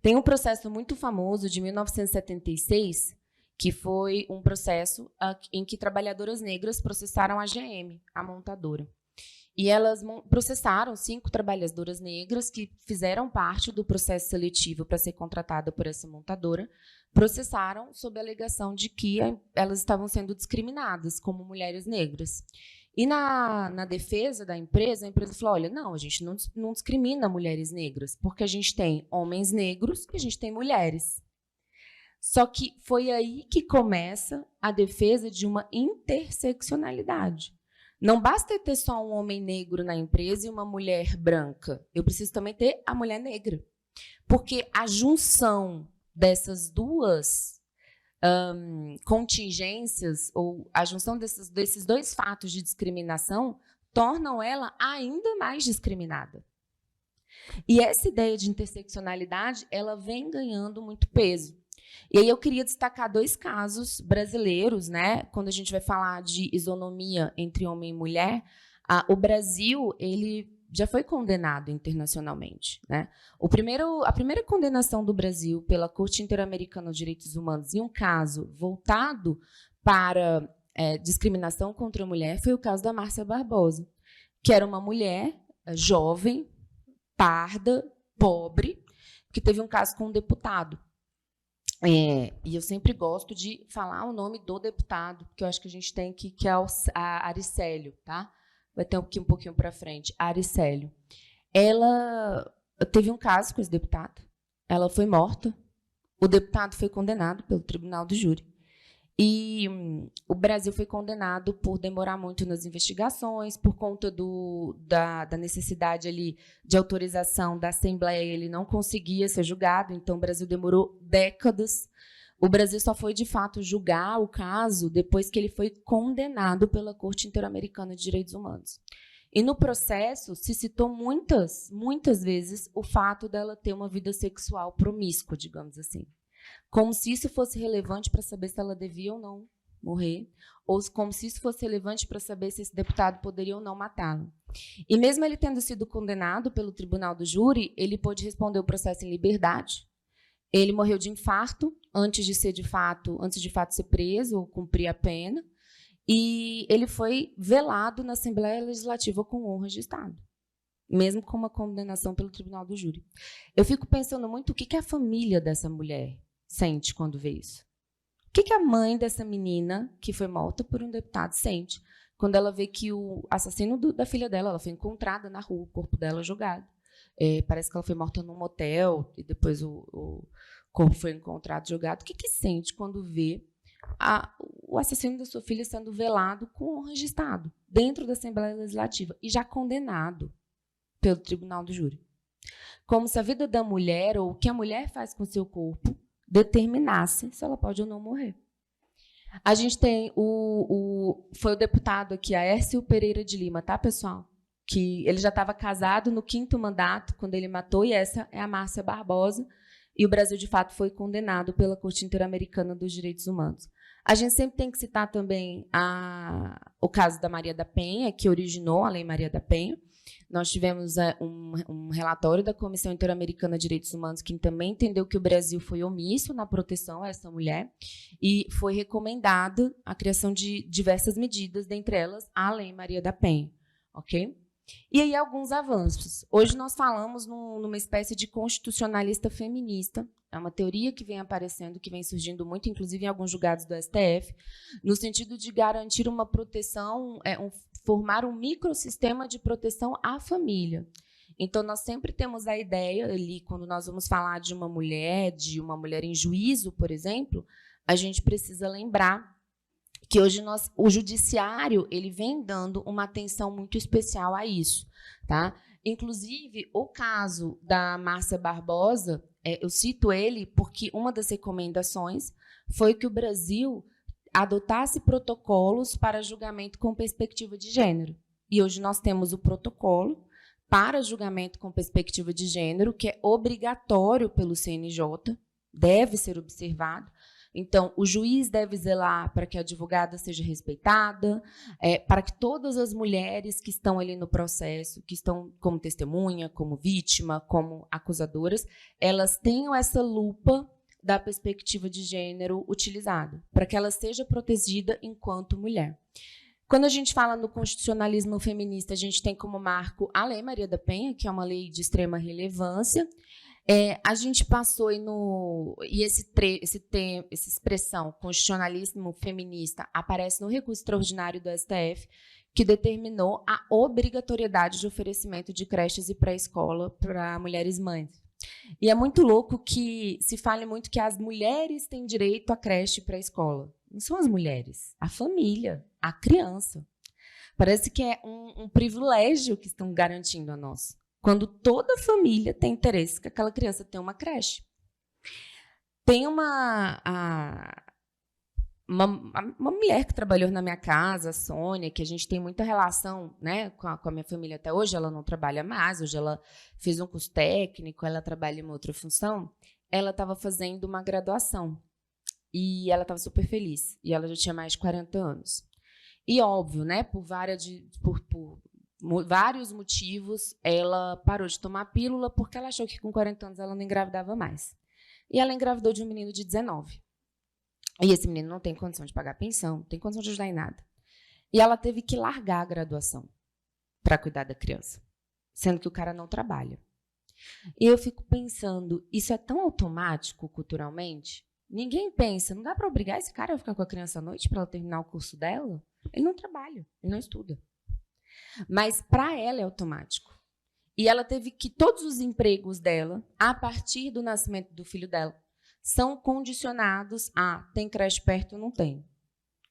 Tem um processo muito famoso de 1976, que foi um processo em que trabalhadoras negras processaram a GM, a montadora. E elas processaram 5 trabalhadoras negras que fizeram parte do processo seletivo para ser contratada por essa montadora, processaram sob a alegação de que elas estavam sendo discriminadas como mulheres negras. E na defesa da empresa, a empresa falou, olha, não, a gente não discrimina mulheres negras, porque a gente tem homens negros e a gente tem mulheres. Só que foi aí que começa a defesa de uma interseccionalidade. Não basta ter só um homem negro na empresa e uma mulher branca. Eu preciso também ter a mulher negra. Porque a junção dessas duas contingências, ou a junção desses 2 fatos de discriminação, tornam ela ainda mais discriminada. E essa ideia de interseccionalidade, ela vem ganhando muito peso. E aí eu queria destacar 2 casos brasileiros, né? Quando a gente vai falar de isonomia entre homem e mulher, o Brasil ele já foi condenado internacionalmente, né? A primeira condenação do Brasil pela Corte Interamericana de Direitos Humanos em um caso voltado para discriminação contra a mulher foi o caso da Márcia Barbosa, que era uma mulher jovem, parda, pobre, que teve um caso com um deputado. E eu sempre gosto de falar o nome do deputado, porque eu acho que a gente tem que é a Aricélio, tá? Vai ter um pouquinho para frente. A Aricélio. Ela teve um caso com esse deputado. Ela foi morta. O deputado foi condenado pelo Tribunal do Júri. E o Brasil foi condenado por demorar muito nas investigações, por conta da necessidade ali de autorização da Assembleia, ele não conseguia ser julgado, então o Brasil demorou décadas. O Brasil só foi, de fato, julgar o caso depois que ele foi condenado pela Corte Interamericana de Direitos Humanos. E no processo se citou muitas vezes o fato dela ter uma vida sexual promíscua, digamos assim. Como se isso fosse relevante para saber se ela devia ou não morrer, ou como se isso fosse relevante para saber se esse deputado poderia ou não matá-lo. E mesmo ele tendo sido condenado pelo Tribunal do Júri, ele pôde responder o processo em liberdade. Ele morreu de infarto antes de fato ser preso ou cumprir a pena, e ele foi velado na Assembleia Legislativa com honras de Estado, mesmo com uma condenação pelo Tribunal do Júri. Eu fico pensando muito o que a família dessa mulher sente quando vê isso. O que a mãe dessa menina, que foi morta por um deputado, sente quando ela vê que o assassino da filha dela, ela foi encontrada na rua, o corpo dela jogado, parece que ela foi morta num motel e depois o corpo foi encontrado jogado. O que sente quando vê o assassino da sua filha sendo velado com honra de Estado, dentro da Assembleia Legislativa, e já condenado pelo Tribunal do Júri? Como se a vida da mulher, ou o que a mulher faz com seu corpo, determinasse se ela pode ou não morrer. A gente tem foi o deputado aqui, Aércio Pereira de Lima, tá, pessoal? Que ele já estava casado no 5º mandato, quando ele matou, e essa é a Márcia Barbosa, e o Brasil, de fato, foi condenado pela Corte Interamericana dos Direitos Humanos. A gente sempre tem que citar também o caso da Maria da Penha, que originou a Lei Maria da Penha. Nós tivemos um relatório da Comissão Interamericana de Direitos Humanos, que também entendeu que o Brasil foi omisso na proteção a essa mulher, e foi recomendada a criação de diversas medidas, dentre elas a Lei Maria da Penha. Ok? E aí, alguns avanços. Hoje nós falamos numa espécie de constitucionalista feminista. É uma teoria que vem aparecendo, que vem surgindo muito, inclusive em alguns julgados do STF, no sentido de garantir uma proteção, formar um microsistema de proteção à família. Então, nós sempre temos a ideia ali, quando nós vamos falar de uma mulher em juízo, por exemplo, a gente precisa lembrar que hoje o judiciário ele vem dando uma atenção muito especial a isso, tá? Inclusive, o caso da Márcia Barbosa, eu cito ele porque uma das recomendações foi que o Brasil adotasse protocolos para julgamento com perspectiva de gênero. E hoje nós temos o protocolo para julgamento com perspectiva de gênero, que é obrigatório pelo CNJ, deve ser observado. Então, o juiz deve zelar para que a advogada seja respeitada, para que todas as mulheres que estão ali no processo, que estão como testemunha, como vítima, como acusadoras, elas tenham essa lupa da perspectiva de gênero utilizada, para que ela seja protegida enquanto mulher. Quando a gente fala no constitucionalismo feminista, a gente tem como marco a Lei Maria da Penha, que é uma lei de extrema relevância. A gente passou e essa expressão, constitucionalismo feminista, aparece no recurso extraordinário do STF, que determinou a obrigatoriedade de oferecimento de creches e pré-escola para mulheres mães. E é muito louco que se fale muito que as mulheres têm direito à creche e pré-escola. Não são as mulheres, a família, a criança. Parece que é um privilégio que estão garantindo a nós, quando toda a família tem interesse que aquela criança tenha uma creche. Tem uma mulher que trabalhou na minha casa, a Sônia, que a gente tem muita relação, né, com a minha família até hoje. Ela não trabalha mais, hoje ela fez um curso técnico, ela trabalha em uma outra função. Ela estava fazendo uma graduação e ela estava super feliz. E ela já tinha mais de 40 anos. E, óbvio, né, por vários motivos, ela parou de tomar pílula porque ela achou que com 40 anos ela não engravidava mais. E ela engravidou de um menino de 19. E esse menino não tem condição de pagar pensão, não tem condição de ajudar em nada. E ela teve que largar a graduação para cuidar da criança, sendo que o cara não trabalha. E eu fico pensando, isso é tão automático culturalmente? Ninguém pensa, não dá para obrigar esse cara a ficar com a criança à noite para ela terminar o curso dela? Ele não trabalha, ele não estuda. Mas para ela é automático. E ela teve que todos os empregos dela, a partir do nascimento do filho dela, são condicionados a tem creche perto ou não tem.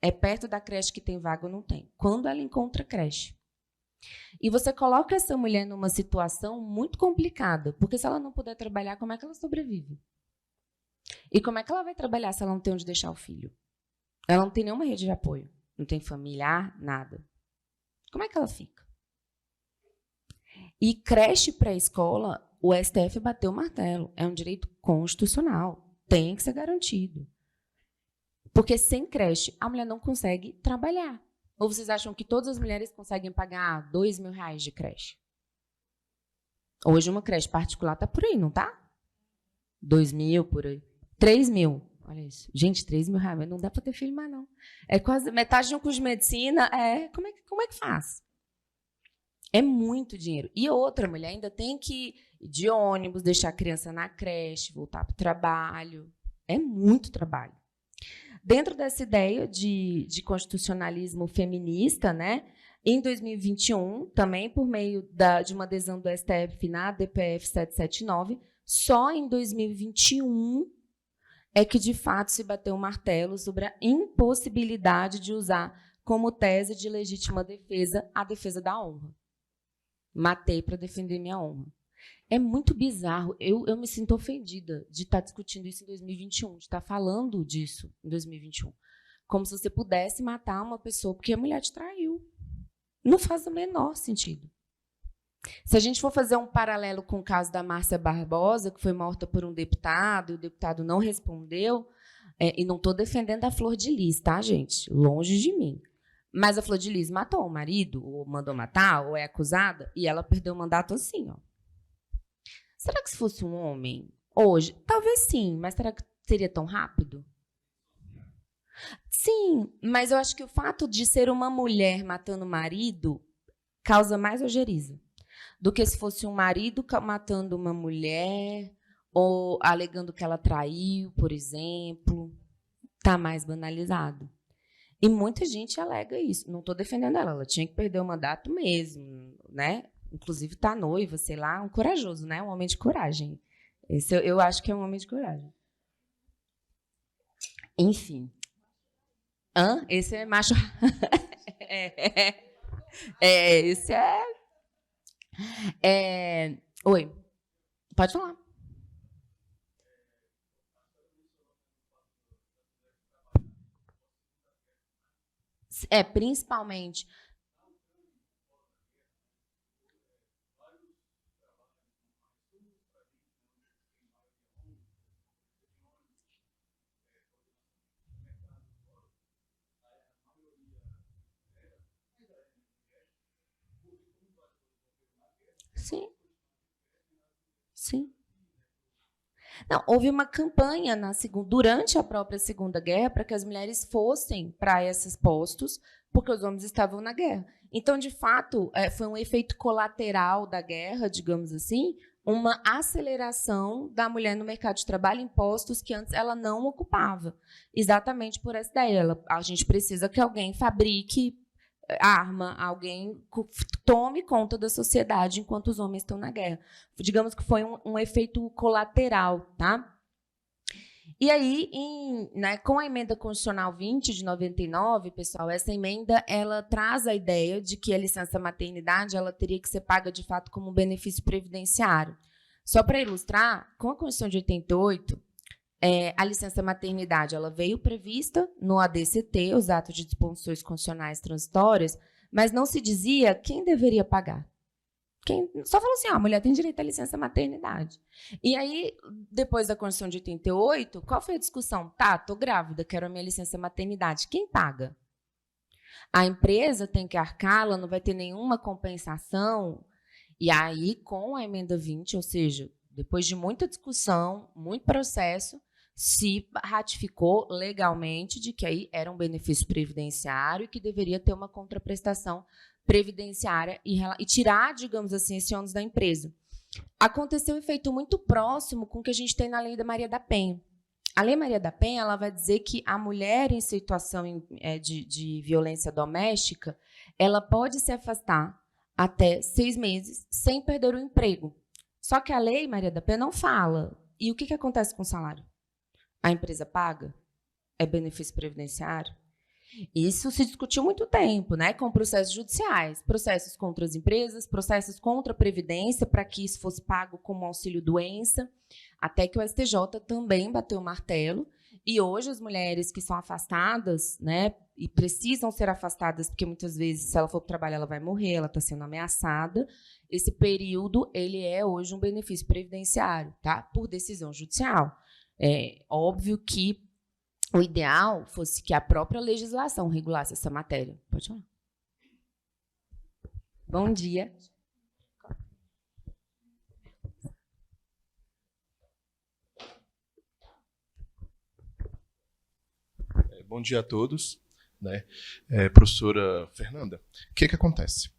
É perto da creche que tem vaga ou não tem. Quando ela encontra creche. E você coloca essa mulher numa situação muito complicada, porque se ela não puder trabalhar, como é que ela sobrevive? E como é que ela vai trabalhar se ela não tem onde deixar o filho? Ela não tem nenhuma rede de apoio, não tem familiar, nada. Como é que ela fica? E creche pré-escola, o STF bateu o martelo. É um direito constitucional. Tem que ser garantido. Porque sem creche, a mulher não consegue trabalhar. Ou vocês acham que todas as mulheres conseguem pagar R$2.000 de creche? Hoje uma creche particular está por aí, não está? 2.000 por aí. 3.000. Olha isso. Gente, R$3.000, mas não dá para ter filho mais, não. É quase metade de um curso de medicina. Como é que faz? É muito dinheiro. E outra, mulher ainda tem que ir de ônibus, deixar a criança na creche, voltar para o trabalho. É muito trabalho. Dentro dessa ideia de constitucionalismo feminista, né, Em 2021, também por meio de uma adesão do STF na DPF 779, só em 2021 é que, de fato, se bateu o martelo sobre a impossibilidade de usar como tese de legítima defesa a defesa da honra. Matei para defender minha honra. É muito bizarro. Eu me sinto ofendida de estar discutindo isso em 2021, de estar falando disso em 2021. Como se você pudesse matar uma pessoa porque a mulher te traiu. Não faz o menor sentido. Se a gente for fazer um paralelo com o caso da Márcia Barbosa, que foi morta por um deputado, e o deputado não respondeu, e não estou defendendo a Flor de Lis, tá, gente? Longe de mim. Mas a Flor de Lis matou o marido, ou mandou matar, ou é acusada, e ela perdeu o mandato assim, ó. Será que se fosse um homem, hoje, talvez sim, mas será que seria tão rápido? Sim, mas eu acho que o fato de ser uma mulher matando o marido causa mais ojeriza do que se fosse um marido matando uma mulher ou alegando que ela traiu, por exemplo. Está mais banalizado. E muita gente alega isso. Não estou defendendo ela, ela tinha que perder o mandato mesmo, né? Inclusive está noiva, sei lá, um corajoso, né? Um homem de coragem. Esse eu acho que é um homem de coragem. Enfim. Esse é macho. Esse é. Oi. Pode falar. Principalmente. Sim. Sim. Não, houve uma campanha durante a própria Segunda Guerra para que as mulheres fossem para esses postos, porque os homens estavam na guerra. Então, de fato, foi um efeito colateral da guerra, digamos assim, uma aceleração da mulher no mercado de trabalho em postos que antes ela não ocupava. Exatamente por essa ideia. A gente precisa que alguém fabrique arma, alguém tome conta da sociedade enquanto os homens estão na guerra. Digamos que foi um efeito colateral, tá? E aí, com a emenda constitucional 20 de 99, pessoal, essa emenda ela traz a ideia de que a licença maternidade ela teria que ser paga de fato como um benefício previdenciário. Só para ilustrar, com a Constituição de 88, a licença maternidade ela veio prevista no ADCT, os atos de disposições constitucionais transitórias, mas não se dizia quem deveria pagar. Só falou assim, a mulher tem direito à licença maternidade. E aí, depois da Constituição de 88, qual foi a discussão? Tá, estou grávida, quero a minha licença maternidade. Quem paga? A empresa tem que arcar, ela não vai ter nenhuma compensação. E aí, com a emenda 20, ou seja, depois de muita discussão, muito processo, se ratificou legalmente de que aí era um benefício previdenciário e que deveria ter uma contraprestação previdenciária e tirar, digamos assim, esse ônus da empresa. Aconteceu um efeito muito próximo com o que a gente tem na Lei da Maria da Penha. A Lei Maria da Penha ela vai dizer que a mulher em situação de violência doméstica ela pode se afastar até 6 meses sem perder o emprego. Só que a Lei Maria da Penha não fala. E o que acontece com o salário? A empresa paga? É benefício previdenciário? Isso se discutiu muito tempo, né, com processos judiciais, processos contra as empresas, processos contra a Previdência, para que isso fosse pago como auxílio-doença, até que o STJ também bateu o martelo, e hoje as mulheres que são afastadas, né, e precisam ser afastadas, porque muitas vezes, se ela for para o trabalho, ela vai morrer, ela está sendo ameaçada, esse período, ele é hoje um benefício previdenciário, tá, por decisão judicial. É óbvio que o ideal fosse que a própria legislação regulasse essa matéria. Pode falar. Bom dia. Bom dia a todos. Né? Professora Fernanda, o que acontece?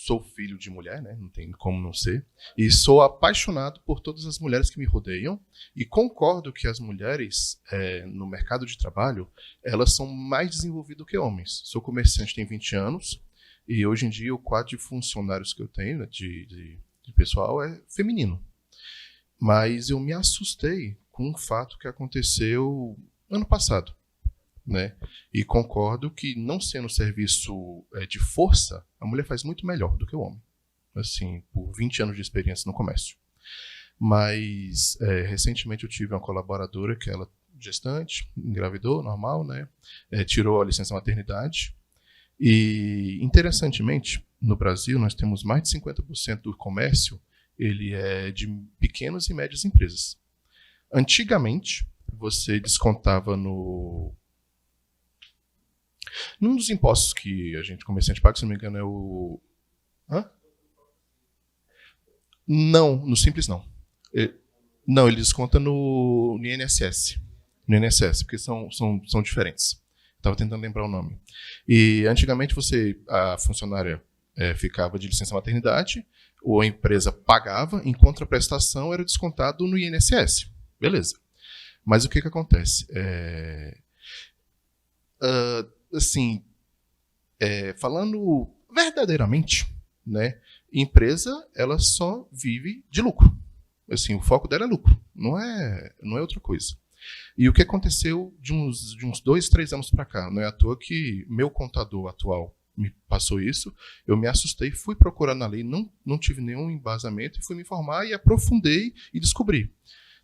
sou filho de mulher, né? Não tem como não ser. E sou apaixonado por todas as mulheres que me rodeiam. E concordo que as mulheres, no mercado de trabalho, elas são mais desenvolvidas do que homens. Sou comerciante, tenho 20 anos. E hoje em dia o quadro de funcionários que eu tenho, né, de pessoal, é feminino. Mas eu me assustei com um fato que aconteceu ano passado, né? E concordo que, não sendo serviço de força, a mulher faz muito melhor do que o homem, assim, por 20 anos de experiência no comércio. Mas recentemente eu tive uma colaboradora que ela, gestante, engravidou, normal, né? Tirou a licença maternidade. E, interessantemente, no Brasil, nós temos mais de 50% do comércio, ele é de pequenas e médias empresas. Antigamente, você descontava num dos impostos que a gente, comerciante, paga, se não me engano, é o... Hã? Não, no Simples não. Não, ele desconta no INSS. No INSS, porque são diferentes. Estava tentando lembrar o nome. E antigamente a funcionária ficava de licença maternidade, ou a empresa pagava, em contraprestação era descontado no INSS. Beleza. Mas o que acontece? Falando verdadeiramente, né, empresa ela só vive de lucro. Assim, o foco dela é lucro, não é outra coisa. E o que aconteceu de uns 2, 3 anos para cá? Não é à toa que meu contador atual me passou isso, eu me assustei, fui procurar na lei, não tive nenhum embasamento, e fui me informar e aprofundei e descobri.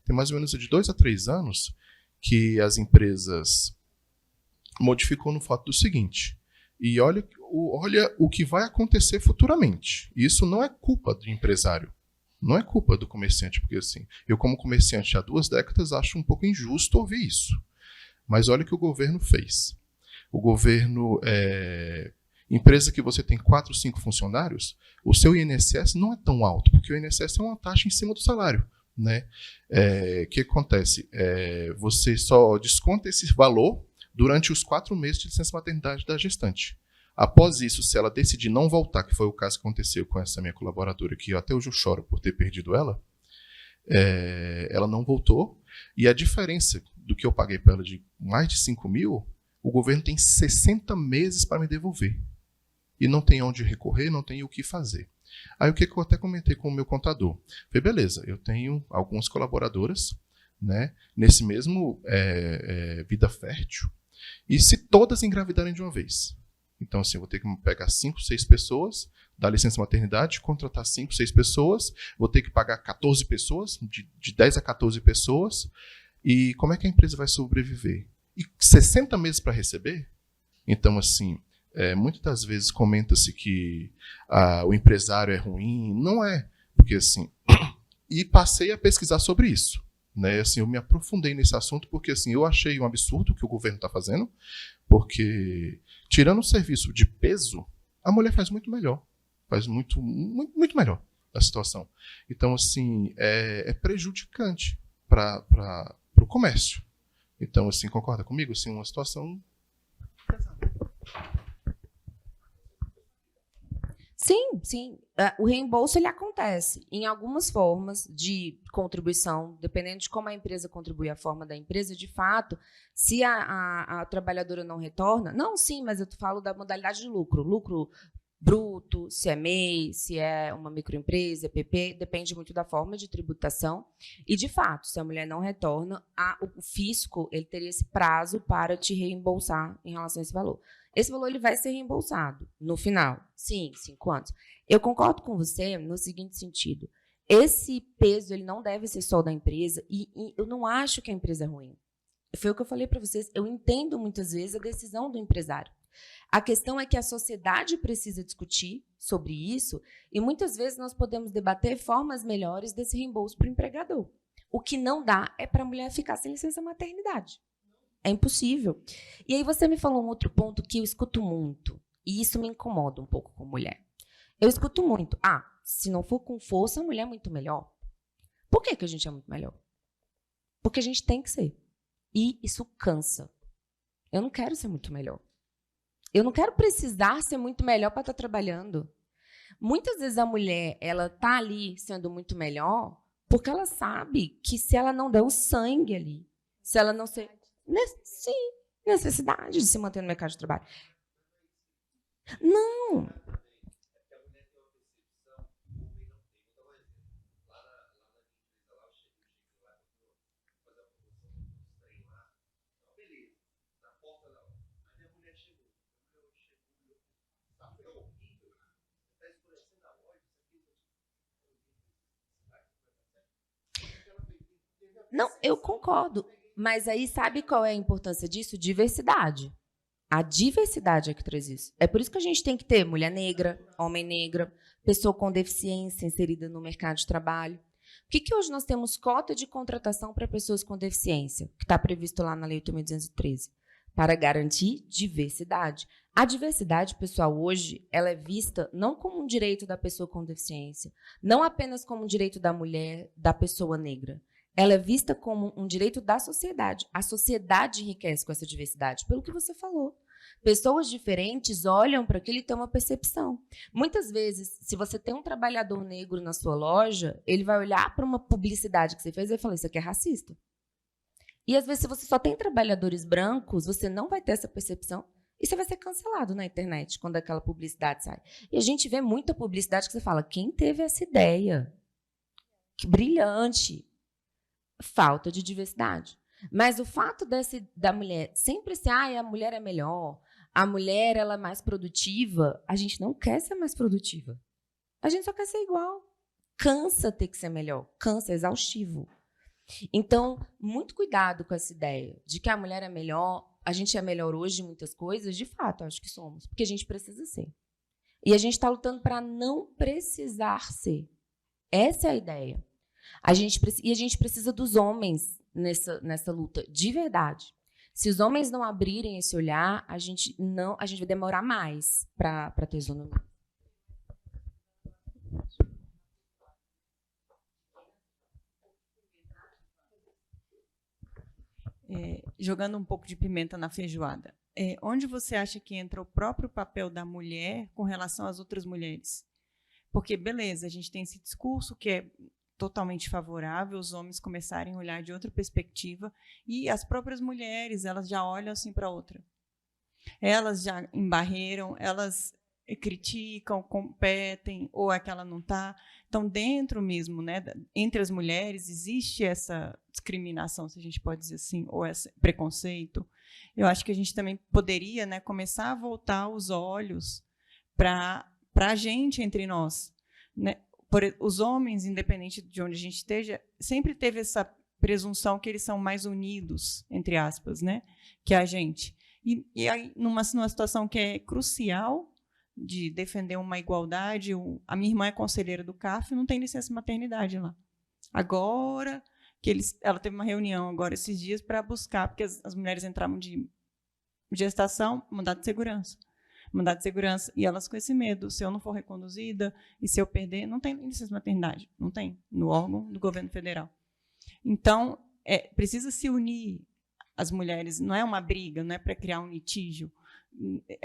Tem mais ou menos de 2 a 3 anos que as empresas modificou no fato do seguinte, e olha o que vai acontecer futuramente. Isso não é culpa do empresário, não é culpa do comerciante, porque assim, eu como comerciante há 2 décadas acho um pouco injusto ouvir isso. Mas olha o que o governo fez. O governo, empresa que você tem 4, 5 funcionários, o seu INSS não é tão alto, porque o INSS é uma taxa em cima do salário, né? O que acontece? Você só desconta esse valor durante os 4 meses de licença maternidade da gestante. Após isso, se ela decidir não voltar, que foi o caso que aconteceu com essa minha colaboradora, que até hoje eu choro por ter perdido ela, ela não voltou, e a diferença do que eu paguei para ela de mais de 5 mil, o governo tem 60 meses para me devolver. E não tem onde recorrer, não tem o que fazer. Aí o que eu até comentei com o meu contador? Falei, beleza, eu tenho algumas colaboradoras, né, nesse mesmo vida fértil, e se todas engravidarem de uma vez? Então, assim, eu vou ter que pegar 5, 6 pessoas, dar licença maternidade, contratar 5, 6 pessoas, vou ter que pagar 14 pessoas, de 10 a 14 pessoas, e como é que a empresa vai sobreviver? E 60 meses para receber? Então, assim, muitas das vezes comenta-se que o empresário é ruim. Não é, porque assim... E passei a pesquisar sobre isso, né? Assim, eu me aprofundei nesse assunto porque assim, eu achei um absurdo o que o governo está fazendo, porque... Tirando o serviço de peso, a mulher faz muito melhor. Faz muito, muito, muito melhor a situação. Então, assim, é prejudicante para o comércio. Então, assim, concorda comigo? Assim, uma situação... Sim, sim. O reembolso ele acontece em algumas formas de contribuição, dependendo de como a empresa contribui, a forma da empresa, de fato, se a trabalhadora não retorna, não, sim, mas eu falo da modalidade de lucro. Lucro bruto, se é MEI, se é uma microempresa, PP, depende muito da forma de tributação. E, de fato, se a mulher não retorna, o fisco ele teria esse prazo para te reembolsar em relação a esse valor. Esse valor ele vai ser reembolsado no final. Sim, 5 anos. Eu concordo com você no seguinte sentido. Esse peso ele não deve ser só da empresa e eu não acho que a empresa é ruim. Foi o que eu falei para vocês. Eu entendo muitas vezes a decisão do empresário. A questão é que a sociedade precisa discutir sobre isso e muitas vezes nós podemos debater formas melhores desse reembolso para o empregador. O que não dá é para a mulher ficar sem licença maternidade. É impossível. E aí você me falou um outro ponto que eu escuto muito, e isso me incomoda um pouco como mulher. Eu escuto muito, se não for com força, a mulher é muito melhor. Por que a gente é muito melhor? Porque a gente tem que ser. E isso cansa. Eu não quero ser muito melhor. Eu não quero precisar ser muito melhor para estar trabalhando. Muitas vezes a mulher, ela tá ali sendo muito melhor porque ela sabe que se ela não der o sangue ali, se ela não ser... Sim, necessidade de se manter no mercado de trabalho. Não. Não, eu concordo. Mas aí, sabe qual é a importância disso? Diversidade. A diversidade é que traz isso. É por isso que a gente tem que ter mulher negra, homem negra, pessoa com deficiência inserida no mercado de trabalho. Por que hoje nós temos cota de contratação para pessoas com deficiência, que está previsto lá na Lei 8.213? Para garantir diversidade. A diversidade, pessoal, hoje, ela é vista não como um direito da pessoa com deficiência, não apenas como um direito da mulher, da pessoa negra. Ela é vista como um direito da sociedade. A sociedade enriquece com essa diversidade, pelo que você falou. Pessoas diferentes olham para aquilo e têm uma percepção. Muitas vezes, se você tem um trabalhador negro na sua loja, ele vai olhar para uma publicidade que você fez e vai falar, isso aqui é racista. E, às vezes, se você só tem trabalhadores brancos, você não vai ter essa percepção e você vai ser cancelado na internet quando aquela publicidade sai. E a gente vê muita publicidade que você fala, quem teve essa ideia? Que brilhante. Falta de diversidade. Mas o fato da mulher sempre ser, a mulher é melhor, a mulher ela é mais produtiva, a gente não quer ser mais produtiva. A gente só quer ser igual. Cansa ter que ser melhor, cansa, é exaustivo. Então, muito cuidado com essa ideia de que a mulher é melhor, a gente é melhor hoje em muitas coisas, de fato, acho que somos, porque a gente precisa ser. E a gente está lutando para não precisar ser. Essa é a ideia. A gente precisa dos homens nessa luta, de verdade. Se os homens não abrirem esse olhar, a gente vai demorar mais para ter isonomia. Jogando um pouco de pimenta na feijoada, onde você acha que entra o próprio papel da mulher com relação às outras mulheres? Porque, beleza, a gente tem esse discurso que é totalmente favorável, os homens começarem a olhar de outra perspectiva, e as próprias mulheres, elas já olham assim para outra. Elas já embarreiram, elas criticam, competem, ou aquela não está. Então, dentro mesmo, né, entre as mulheres, existe essa discriminação, se a gente pode dizer assim, ou esse preconceito. Eu acho que a gente também poderia, né, começar a voltar os olhos para a gente entre nós, né? Os homens, independente de onde a gente esteja, sempre teve essa presunção que eles são mais unidos, entre aspas, né, que a gente. E aí, numa situação que é crucial de defender uma igualdade, a minha irmã é conselheira do CAF, não tem licença maternidade lá. Agora, ela teve uma reunião agora esses dias para buscar, porque as mulheres entravam de gestação, mandado de segurança. E elas com esse medo, se eu não for reconduzida e se eu perder, não tem licença maternidade, não tem, no órgão do governo federal. Então, precisa se unir as mulheres, não é uma briga, não é para criar um litígio,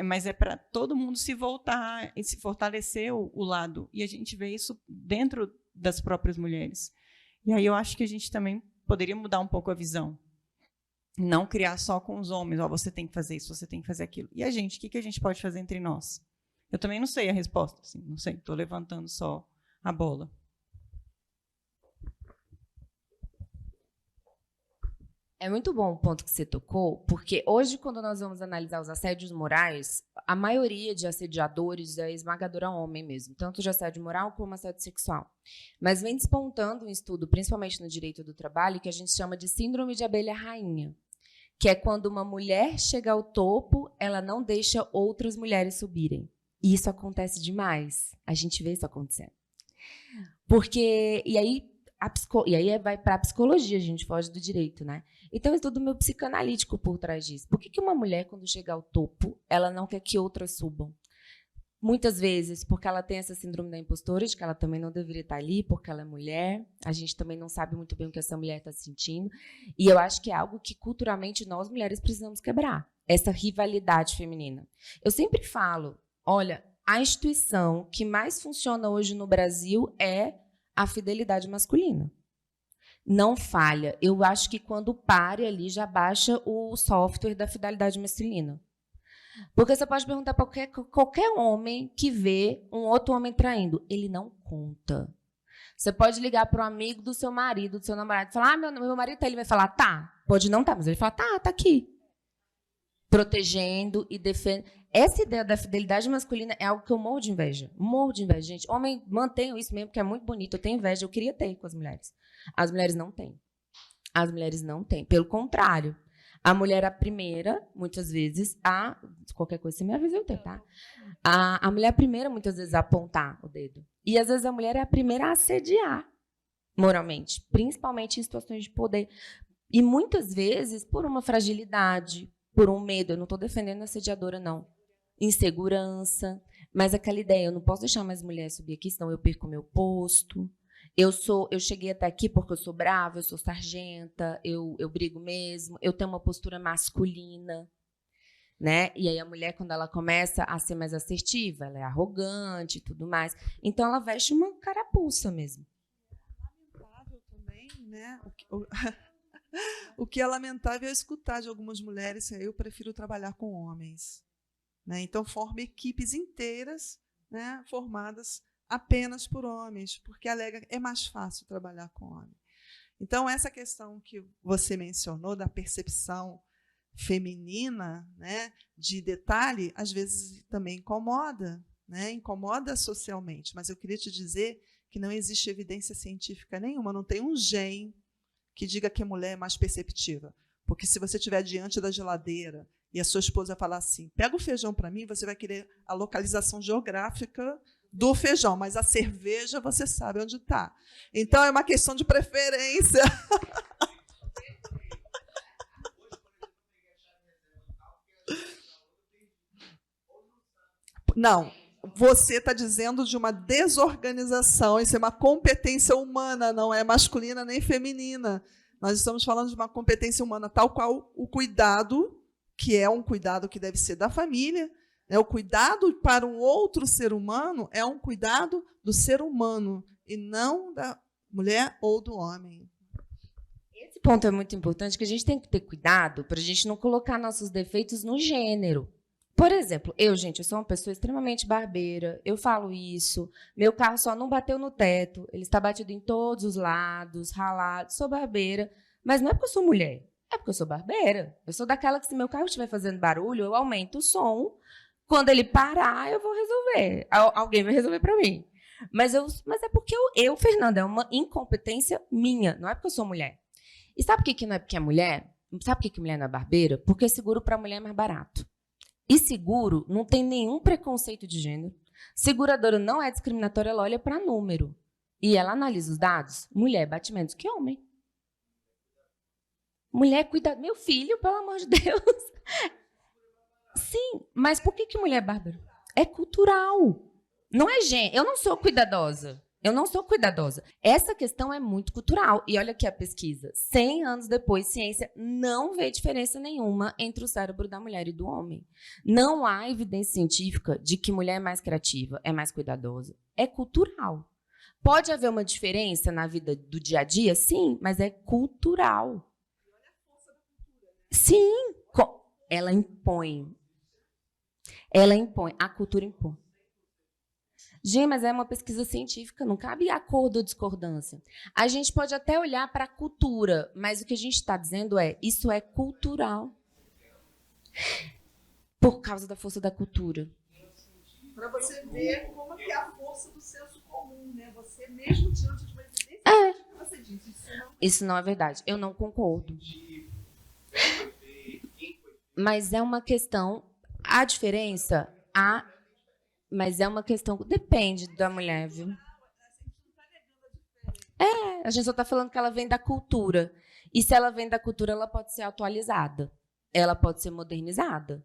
mas é para todo mundo se voltar e se fortalecer o lado, e a gente vê isso dentro das próprias mulheres. E aí eu acho que a gente também poderia mudar um pouco a visão. Não criar só com os homens, você tem que fazer isso, você tem que fazer aquilo. E a gente, o que a gente pode fazer entre nós? Eu também não sei a resposta, assim, não sei, estou levantando só a bola. É muito bom o ponto que você tocou, porque hoje, quando nós vamos analisar os assédios morais, a maioria de assediadores é esmagadora homem mesmo, tanto de assédio moral como assédio sexual. Mas vem despontando um estudo, principalmente no direito do trabalho, que a gente chama de síndrome de abelha rainha, que é quando uma mulher chega ao topo, ela não deixa outras mulheres subirem. E isso acontece demais. A gente vê isso acontecendo. E aí vai para a psicologia, a gente foge do direito, né? Então, é estudo meio psicanalítico por trás disso. Por que uma mulher, quando chega ao topo, ela não quer que outras subam? Muitas vezes, porque ela tem essa síndrome da impostora, de que ela também não deveria estar ali, porque ela é mulher. A gente também não sabe muito bem o que essa mulher está sentindo. E eu acho que é algo que, culturalmente, nós, mulheres, precisamos quebrar. Essa rivalidade feminina. Eu sempre falo, olha, a instituição que mais funciona hoje no Brasil é a fidelidade masculina. Não falha. Eu acho que quando pare ali, já baixa o software da fidelidade masculina. Porque você pode perguntar para qualquer homem que vê um outro homem traindo. Ele não conta. Você pode ligar para o amigo do seu marido, do seu namorado, e falar, meu marido tá aí. Ele vai falar, tá. Pode não tá, mas ele fala, tá aqui. Protegendo e defendendo. Essa ideia da fidelidade masculina é algo que eu morro de inveja. Morro de inveja, gente. Homem, mantenham isso mesmo, porque é muito bonito. Eu tenho inveja, eu queria ter com as mulheres. As mulheres não têm. As mulheres não têm. Pelo contrário. A mulher é a primeira, muitas vezes, a... Qualquer coisa, você me avisa, eu tenho, tá? A mulher é a primeira, muitas vezes, a apontar o dedo. E, às vezes, a mulher é a primeira a assediar, moralmente. Principalmente em situações de poder. E, muitas vezes, por uma fragilidade, por um medo. Eu não estou defendendo a assediadora, não. Insegurança. Mas aquela ideia, eu não posso deixar mais mulher subir aqui, senão eu perco o meu posto. Eu cheguei até aqui porque eu sou brava, eu sou sargenta, eu brigo mesmo, eu tenho uma postura masculina, né? E aí a mulher, quando ela começa a ser mais assertiva, ela é arrogante e tudo mais. Então ela veste uma carapuça mesmo. É lamentável também, né? O que é lamentável é escutar de algumas mulheres, eu prefiro trabalhar com homens, né? Então forma equipes inteiras, né, formadas apenas por homens, porque alega é mais fácil trabalhar com homem. Então, essa questão que você mencionou da percepção feminina, né, de detalhe, às vezes também incomoda, né, incomoda socialmente. Mas eu queria te dizer que não existe evidência científica nenhuma, não tem um gene que diga que a mulher é mais perceptiva. Porque se você estiver diante da geladeira e a sua esposa falar assim, pega o feijão para mim, você vai querer a localização geográfica do feijão, mas a cerveja você sabe onde está. Então, é uma questão de preferência. Não, você está dizendo de uma desorganização, isso é uma competência humana, não é masculina nem feminina. Nós estamos falando de uma competência humana, tal qual o cuidado, que é um cuidado que deve ser da família, o cuidado para um outro ser humano é um cuidado do ser humano e não da mulher ou do homem. Esse ponto é muito importante, que a gente tem que ter cuidado para a gente não colocar nossos defeitos no gênero. Por exemplo, eu sou uma pessoa extremamente barbeira, eu falo isso, meu carro só não bateu no teto, ele está batido em todos os lados, ralado, sou barbeira, mas não é porque eu sou mulher, é porque eu sou barbeira. Eu sou daquela que, se meu carro estiver fazendo barulho, eu aumento o som. Quando ele parar, eu vou resolver. Alguém vai resolver para mim. Mas é porque eu, Fernanda, é uma incompetência minha. Não é porque eu sou mulher. E sabe por que não é porque é mulher? Sabe por que mulher não é barbeira? Porque seguro para mulher é mais barato. E seguro não tem nenhum preconceito de gênero. Seguradora não é discriminatória, ela olha para número. E ela analisa os dados. Mulher bate menos que homem. Mulher cuida... Meu filho, pelo amor de Deus... Sim, mas por que mulher é bárbara? É cultural. Não é gente. Eu não sou cuidadosa. Essa questão é muito cultural. E olha aqui a pesquisa. 100 anos depois, ciência não vê diferença nenhuma entre o cérebro da mulher e do homem. Não há evidência científica de que mulher é mais criativa, é mais cuidadosa. É cultural. Pode haver uma diferença na vida do dia a dia? Sim, mas é cultural. Sim, ela impõe. A cultura impõe. Gente, mas é uma pesquisa científica, não cabe acordo ou discordância. A gente pode até olhar para a cultura, mas o que a gente está dizendo é, isso é cultural. Por causa da força da cultura. Para você ver como é a força do senso comum, né? Você mesmo diante de uma evidência, você diz, isso não é verdade. Eu não concordo. Mas é uma questão... A diferença, mas é uma questão... Depende da mulher, viu? A gente só está falando que ela vem da cultura. E se ela vem da cultura, ela pode ser atualizada. Ela pode ser modernizada.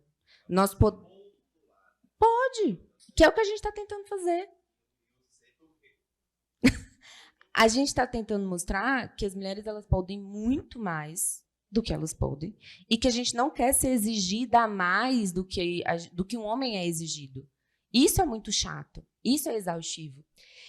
Pode. Que é o que a gente está tentando fazer. A gente está tentando mostrar que as mulheres elas podem muito mais do que elas podem, e que a gente não quer ser exigida a mais do que um homem é exigido. Isso é muito chato, isso é exaustivo.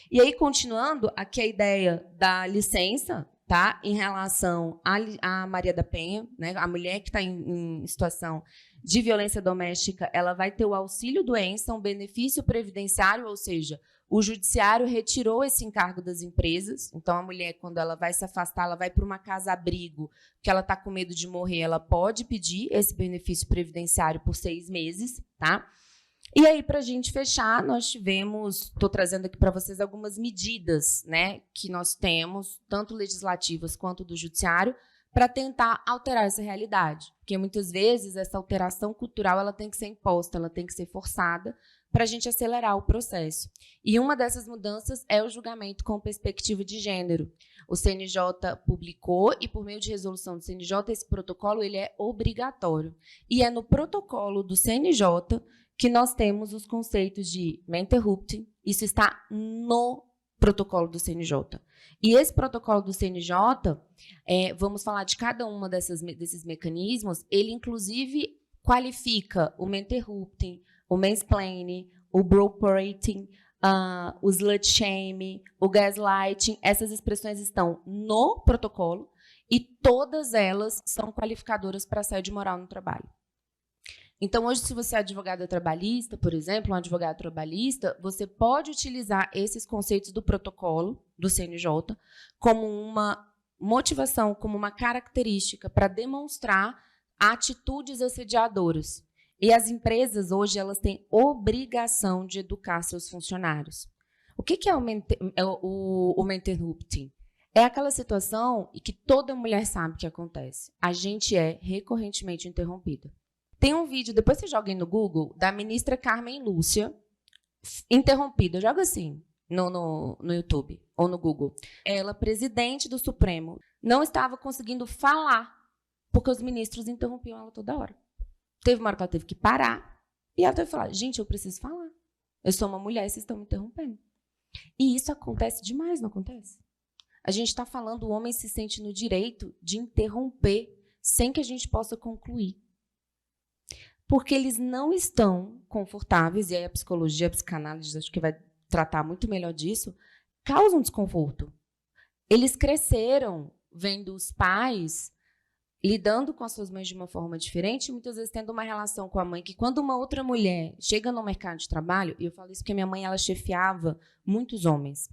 E aí, continuando, aqui a ideia da licença, tá? Em relação à Maria da Penha, né? A mulher que está em situação de violência doméstica, ela vai ter o auxílio-doença, um benefício previdenciário, ou seja, o judiciário retirou esse encargo das empresas. Então, a mulher, quando ela vai se afastar, ela vai para uma casa-abrigo, que ela está com medo de morrer, ela pode pedir esse benefício previdenciário por 6 meses, tá? E aí, para a gente fechar, nós tivemos, estou trazendo aqui para vocês algumas medidas, né, que nós temos, tanto legislativas quanto do judiciário, para tentar alterar essa realidade. Porque, muitas vezes, essa alteração cultural ela tem que ser imposta, ela tem que ser forçada para a gente acelerar o processo. E uma dessas mudanças é o julgamento com perspectiva de gênero. O CNJ publicou e, por meio de resolução do CNJ, esse protocolo ele é obrigatório. E é no protocolo do CNJ que nós temos os conceitos de interrupting, isso está no protocolo do CNJ. E esse protocolo do CNJ, vamos falar de cada uma desses mecanismos, ele inclusive qualifica o interrupting, o mansplaining, o browprating, o slut shaming, o gaslighting, essas expressões estão no protocolo e todas elas são qualificadoras para assédio moral no trabalho. Então, hoje, se você é advogada trabalhista, por exemplo, um advogado trabalhista, você pode utilizar esses conceitos do protocolo do CNJ como uma motivação, como uma característica para demonstrar atitudes assediadoras. E as empresas, hoje, elas têm obrigação de educar seus funcionários. O que é o interrupting? É aquela situação em que toda mulher sabe que acontece. A gente é recorrentemente interrompida. Tem um vídeo, depois você joga aí no Google, da ministra Carmen Lúcia, interrompida. Joga assim no YouTube ou no Google. Ela, presidente do Supremo, não estava conseguindo falar porque os ministros interrompiam ela toda hora. Teve uma hora que ela teve que parar e ela teve que falar, gente, eu preciso falar. Eu sou uma mulher e vocês estão me interrompendo. E isso acontece demais, não acontece? A gente está falando, o homem se sente no direito de interromper sem que a gente possa concluir. Porque eles não estão confortáveis, e aí a psicologia, a psicanálise, acho que vai tratar muito melhor disso, causam desconforto. Eles cresceram vendo os pais lidando com as suas mães de uma forma diferente, muitas vezes tendo uma relação com a mãe, que quando uma outra mulher chega no mercado de trabalho, e eu falo isso porque minha mãe ela chefiava muitos homens,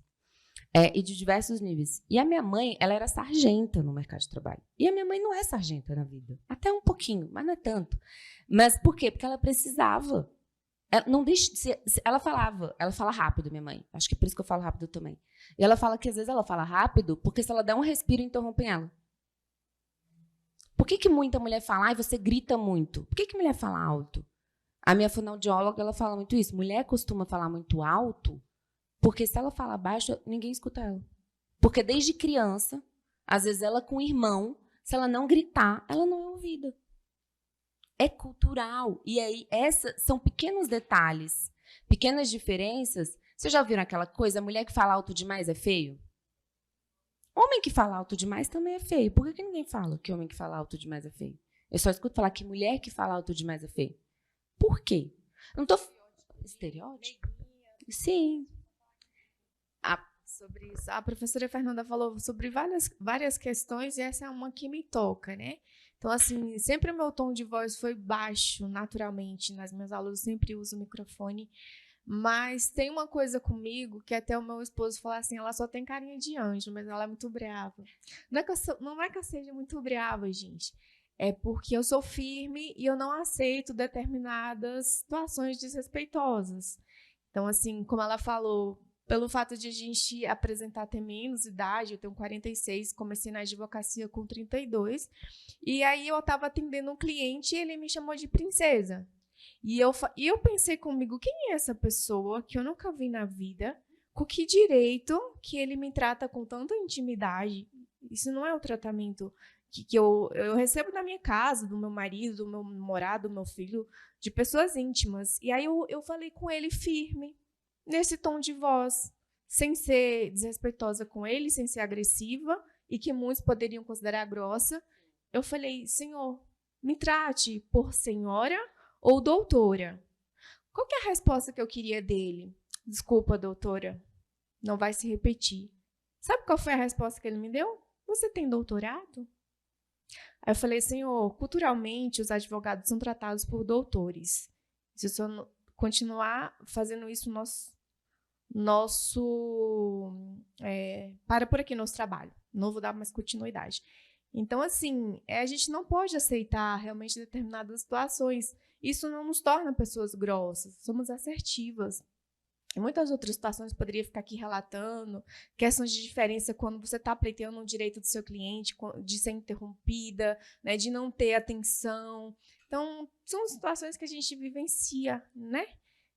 e de diversos níveis. E a minha mãe, ela era sargenta no mercado de trabalho. E a minha mãe não é sargenta na vida. Até um pouquinho, mas não é tanto. Mas por quê? Porque ela precisava. Ela, não deixa, ela fala rápido, minha mãe. Acho que é por isso que eu falo rápido também. E ela fala que às vezes ela fala rápido, porque se ela der um respiro, interrompem ela. Por que muita mulher fala, você grita muito? Por que mulher fala alto? A minha fonoaudióloga, ela fala muito isso. Mulher costuma falar muito alto, porque se ela fala baixo, ninguém escuta ela. Porque desde criança, às vezes ela com o irmão, se ela não gritar, ela não é ouvida. É cultural. E aí, esses são pequenos detalhes, pequenas diferenças. Vocês já ouviram aquela coisa, a mulher que fala alto demais é feio? Homem que fala alto demais também é feio. Por que ninguém fala que homem que fala alto demais é feio? Eu só escuto falar que mulher que fala alto demais é feio. Por quê? Eu não estou... Estereótipo? Sim. Sobre isso. A professora Fernanda falou sobre várias questões e essa é uma que me toca, né? Então, assim, sempre o meu tom de voz foi baixo, naturalmente. Nas minhas aulas eu sempre uso o microfone. Mas tem uma coisa comigo que até o meu esposo falou assim, ela só tem carinha de anjo, mas ela é muito brava. Não é que eu seja muito brava, gente. É porque eu sou firme e eu não aceito determinadas situações desrespeitosas. Então, assim, como ela falou, pelo fato de a gente apresentar ter menos idade, eu tenho 46, comecei na advocacia com 32, e aí eu estava atendendo um cliente e ele me chamou de princesa. E eu pensei comigo, quem é essa pessoa que eu nunca vi na vida? Com que direito que ele me trata com tanta intimidade? Isso não é o tratamento que eu recebo na minha casa, do meu marido, do meu namorado, do meu filho, de pessoas íntimas. E aí eu falei com ele firme, nesse tom de voz, sem ser desrespeitosa com ele, sem ser agressiva, e que muitos poderiam considerar grossa. Eu falei, senhor, me trate por senhora ou doutora. Qual que é a resposta que eu queria dele? Desculpa, doutora, não vai se repetir. Sabe qual foi a resposta que ele me deu? Você tem doutorado? Aí eu falei, senhor, culturalmente os advogados são tratados por doutores. Se o senhor continuar fazendo isso, para por aqui nosso trabalho. Não vou dar mais continuidade. Então, assim, a gente não pode aceitar realmente determinadas situações. Isso não nos torna pessoas grossas, somos assertivas. Em muitas outras situações, poderia ficar aqui relatando questões de diferença quando você está pleiteando um direito do seu cliente, de ser interrompida, né, de não ter atenção. Então, são situações que a gente vivencia, né?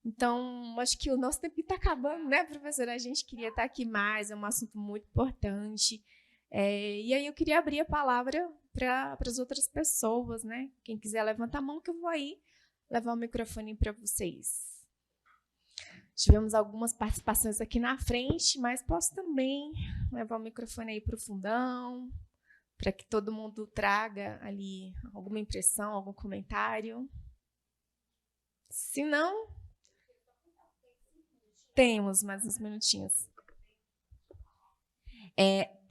Então, acho que o nosso tempo está acabando, né, professora? A gente queria estar aqui mais, é um assunto muito importante. E aí eu queria abrir a palavra para as outras pessoas, né? Quem quiser levantar a mão, que eu vou aí levar o microfone para vocês. Tivemos algumas participações aqui na frente, mas posso também levar o microfone aí para o fundão, para que todo mundo traga ali alguma impressão, algum comentário. Se não, temos mais uns minutinhos.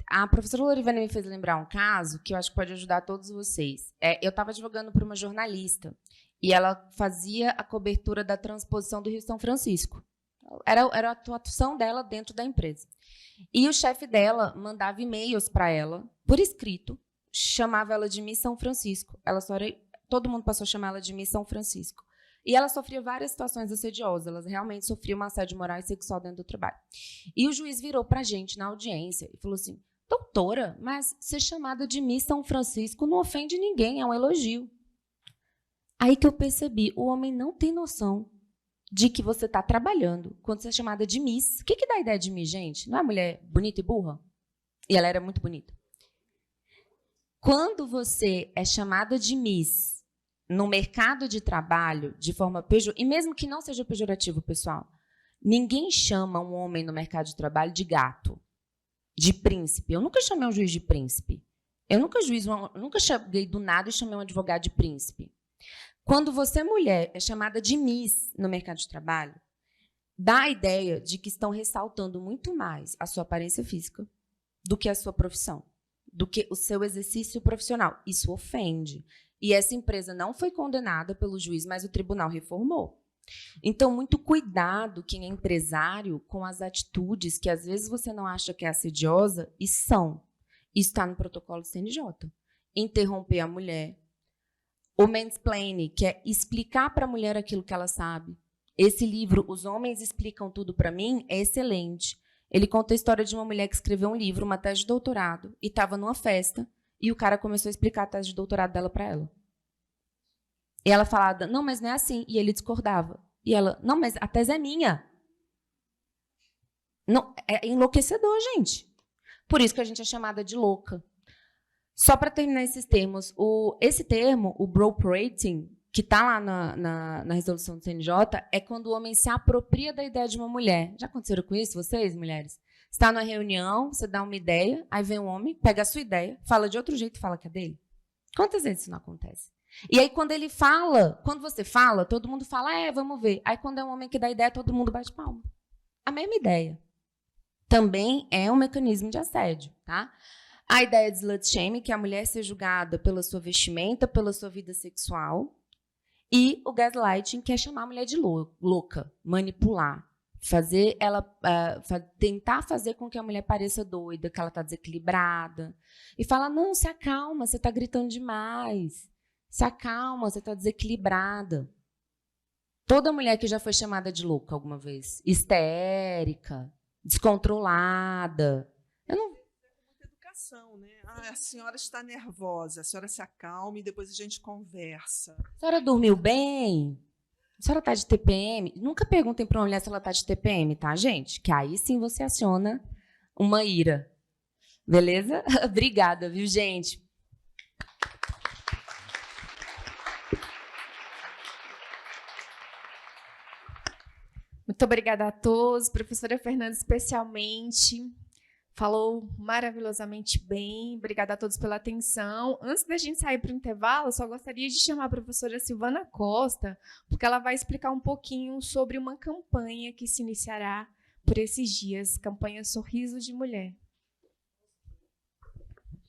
A professora Lorivane me fez lembrar um caso que eu acho que pode ajudar todos vocês. Eu estava advogando para uma jornalista e ela fazia a cobertura da transposição do Rio São Francisco. Era a atuação dela dentro da empresa. E o chefe dela mandava e-mails para ela, por escrito, chamava ela de Miss São Francisco. Todo mundo passou a chamar ela de Miss São Francisco. E ela sofria várias situações assediosas, ela realmente sofria um assédio moral e sexual dentro do trabalho. E o juiz virou para a gente na audiência e falou assim, doutora, mas ser chamada de Miss São Francisco não ofende ninguém, é um elogio. Aí que eu percebi, o homem não tem noção de que você está trabalhando quando você é chamada de Miss. O que dá a ideia de Miss, gente? Não é mulher bonita e burra? E ela era muito bonita. Quando você é chamada de Miss no mercado de trabalho, de forma pejorativa, e mesmo que não seja pejorativo, pessoal, ninguém chama um homem no mercado de trabalho de gato, de príncipe. Eu nunca chamei um juiz de príncipe. Eu nunca cheguei do nada e chamei um advogado de príncipe. Quando você, mulher, é chamada de Miss no mercado de trabalho, dá a ideia de que estão ressaltando muito mais a sua aparência física do que a sua profissão, do que o seu exercício profissional. Isso ofende. E essa empresa não foi condenada pelo juiz, mas o tribunal reformou. Então, muito cuidado, quem é empresário, com as atitudes que às vezes você não acha que é assediosa, e são. Isso está no protocolo do CNJ. Interromper a mulher. O mansplaining, que é explicar para a mulher aquilo que ela sabe. Esse livro, Os Homens Explicam Tudo para Mim, é excelente. Ele conta a história de uma mulher que escreveu um livro, uma tese de doutorado, e estava numa festa, e o cara começou a explicar a tese de doutorado dela para ela. E ela falava, não, mas não é assim. E ele discordava. E ela, não, mas a tese é minha. Não, é enlouquecedor, gente. Por isso que a gente é chamada de louca. Só para terminar esses termos, esse termo, o broprating, que está lá na resolução do CNJ, é quando o homem se apropria da ideia de uma mulher. Já aconteceram com isso, vocês, mulheres? Você está numa reunião, você dá uma ideia, aí vem um homem, pega a sua ideia, fala de outro jeito e fala que é dele. Quantas vezes isso não acontece? E aí, quando você fala, todo mundo fala, vamos ver. Aí, quando é um homem que dá ideia, todo mundo bate palma. A mesma ideia. Também é um mecanismo de assédio, tá? A ideia de slut shaming, que é a mulher ser julgada pela sua vestimenta, pela sua vida sexual. E o gaslighting, que é chamar a mulher de louca, manipular. Tentar fazer com que a mulher pareça doida, que ela está desequilibrada. E falar, não, se acalma, você está gritando demais. Se acalma, você está desequilibrada. Toda mulher que já foi chamada de louca alguma vez, histérica, descontrolada. Né? A senhora está nervosa, a senhora se acalme e depois a gente conversa. A senhora dormiu bem? A senhora está de TPM? Nunca perguntem para uma mulher se ela está de TPM, tá, gente? Que aí sim você aciona uma ira. Beleza? Obrigada, viu, gente? Muito obrigada a todos, professora Fernanda especialmente. falou maravilhosamente bem. Obrigada a todos pela atenção. Antes da gente sair para o intervalo, eu só gostaria de chamar a professora Silvana Costa, porque ela vai explicar um pouquinho sobre uma campanha que se iniciará por esses dias, campanha Sorriso de Mulher.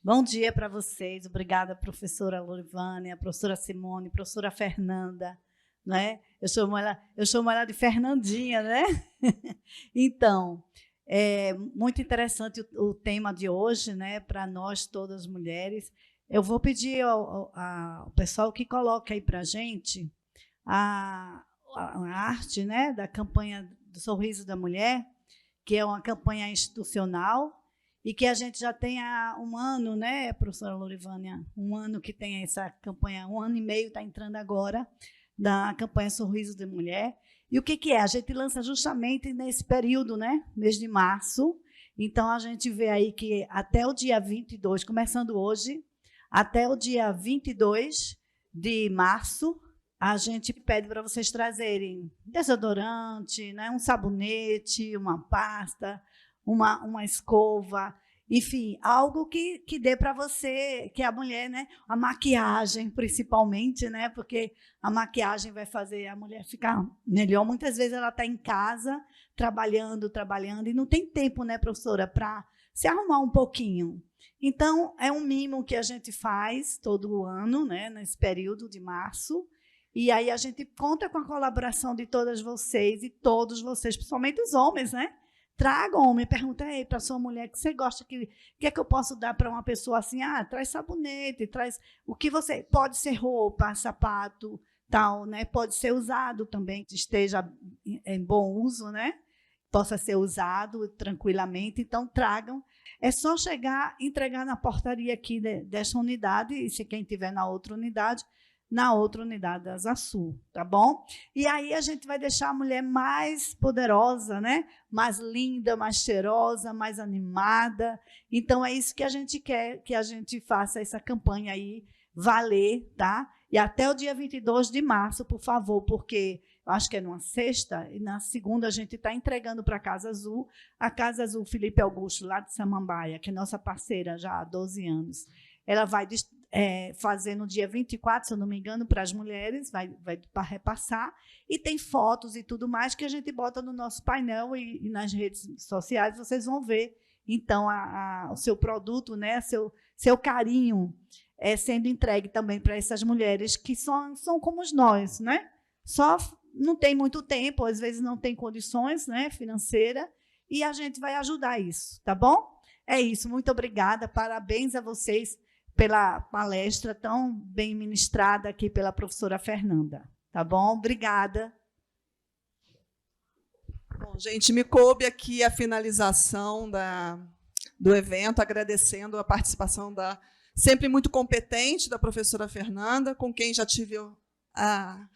Bom dia para vocês. Obrigada, professora Lorivânia, professora Simone, professora Fernanda. Né? Eu chamo ela de Fernandinha, né? Então, é muito interessante o tema de hoje, né? Para nós, todas as mulheres. Eu vou pedir ao pessoal que coloque aí para a gente a arte, né? Da campanha do Sorriso da Mulher, que é uma campanha institucional, e que a gente já tem há um ano, né, professora Lorivânia? Um ano que tem essa campanha, 1 ano e meio está entrando agora, da campanha Sorriso de Mulher. E o que é? A gente lança justamente nesse período, né, mês de março. Então, a gente vê aí que até o dia 22, começando hoje, até o dia 22 de março, a gente pede para vocês trazerem desodorante, né, um sabonete, uma pasta, uma escova, enfim, algo que dê para você, que a mulher, né, a maquiagem principalmente, né, porque a maquiagem vai fazer a mulher ficar melhor. Muitas vezes ela está em casa trabalhando e não tem tempo, né, professora, para se arrumar um pouquinho. Então, é um mimo que a gente faz todo ano, né, nesse período de março. E aí a gente conta com a colaboração de todas vocês e todos vocês, principalmente os homens, né? Traga homem, pergunta aí para a sua mulher que você gosta, que é que eu posso dar para uma pessoa assim? Ah, traz sabonete, traz o que você... Pode ser roupa, sapato, tal, né? Pode ser usado também, que esteja em bom uso, né? Possa ser usado tranquilamente. Então, tragam. É só chegar, entregar na portaria aqui desta unidade, e se quem estiver na outra unidade da Asa Sul, tá bom? E aí a gente vai deixar a mulher mais poderosa, né? Mais linda, mais cheirosa, mais animada. Então, é isso que a gente quer, que a gente faça essa campanha aí valer, tá? E até o dia 22 de março, por favor, porque eu acho que é numa sexta, e na segunda a gente está entregando para a Casa Azul. A Casa Azul Felipe Augusto, lá de Samambaia, que é nossa parceira já há 12 anos. Ela vai fazer no dia 24, se eu não me engano, para as mulheres, vai repassar, e tem fotos e tudo mais que a gente bota no nosso painel e nas redes sociais, vocês vão ver, então, o seu produto, né, seu carinho sendo entregue também para essas mulheres que são como nós, né? Só não tem muito tempo, às vezes não tem condições, né, financeiras, e a gente vai ajudar isso, tá bom? É isso, muito obrigada, parabéns a vocês pela palestra tão bem ministrada aqui pela professora Fernanda. Tá bom? Obrigada. Bom, gente, me coube aqui a finalização do evento, agradecendo a participação sempre muito competente da professora Fernanda, com quem já tive a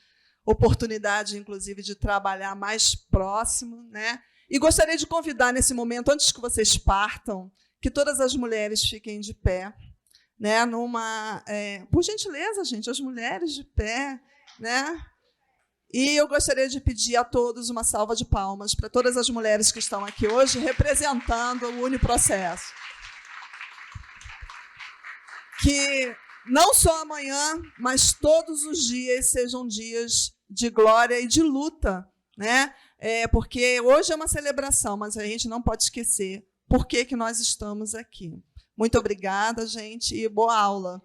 oportunidade, inclusive, de trabalhar mais próximo, né? E gostaria de convidar, nesse momento, antes que vocês partam, que todas as mulheres fiquem de pé, né, por gentileza, gente, as mulheres de pé, né? E eu gostaria de pedir a todos uma salva de palmas para todas as mulheres que estão aqui hoje representando o Uniprocesso. Que não só amanhã, mas todos os dias sejam dias de glória e de luta, né? Porque hoje é uma celebração, mas a gente não pode esquecer por que nós estamos aqui. Muito obrigada, gente, e boa aula.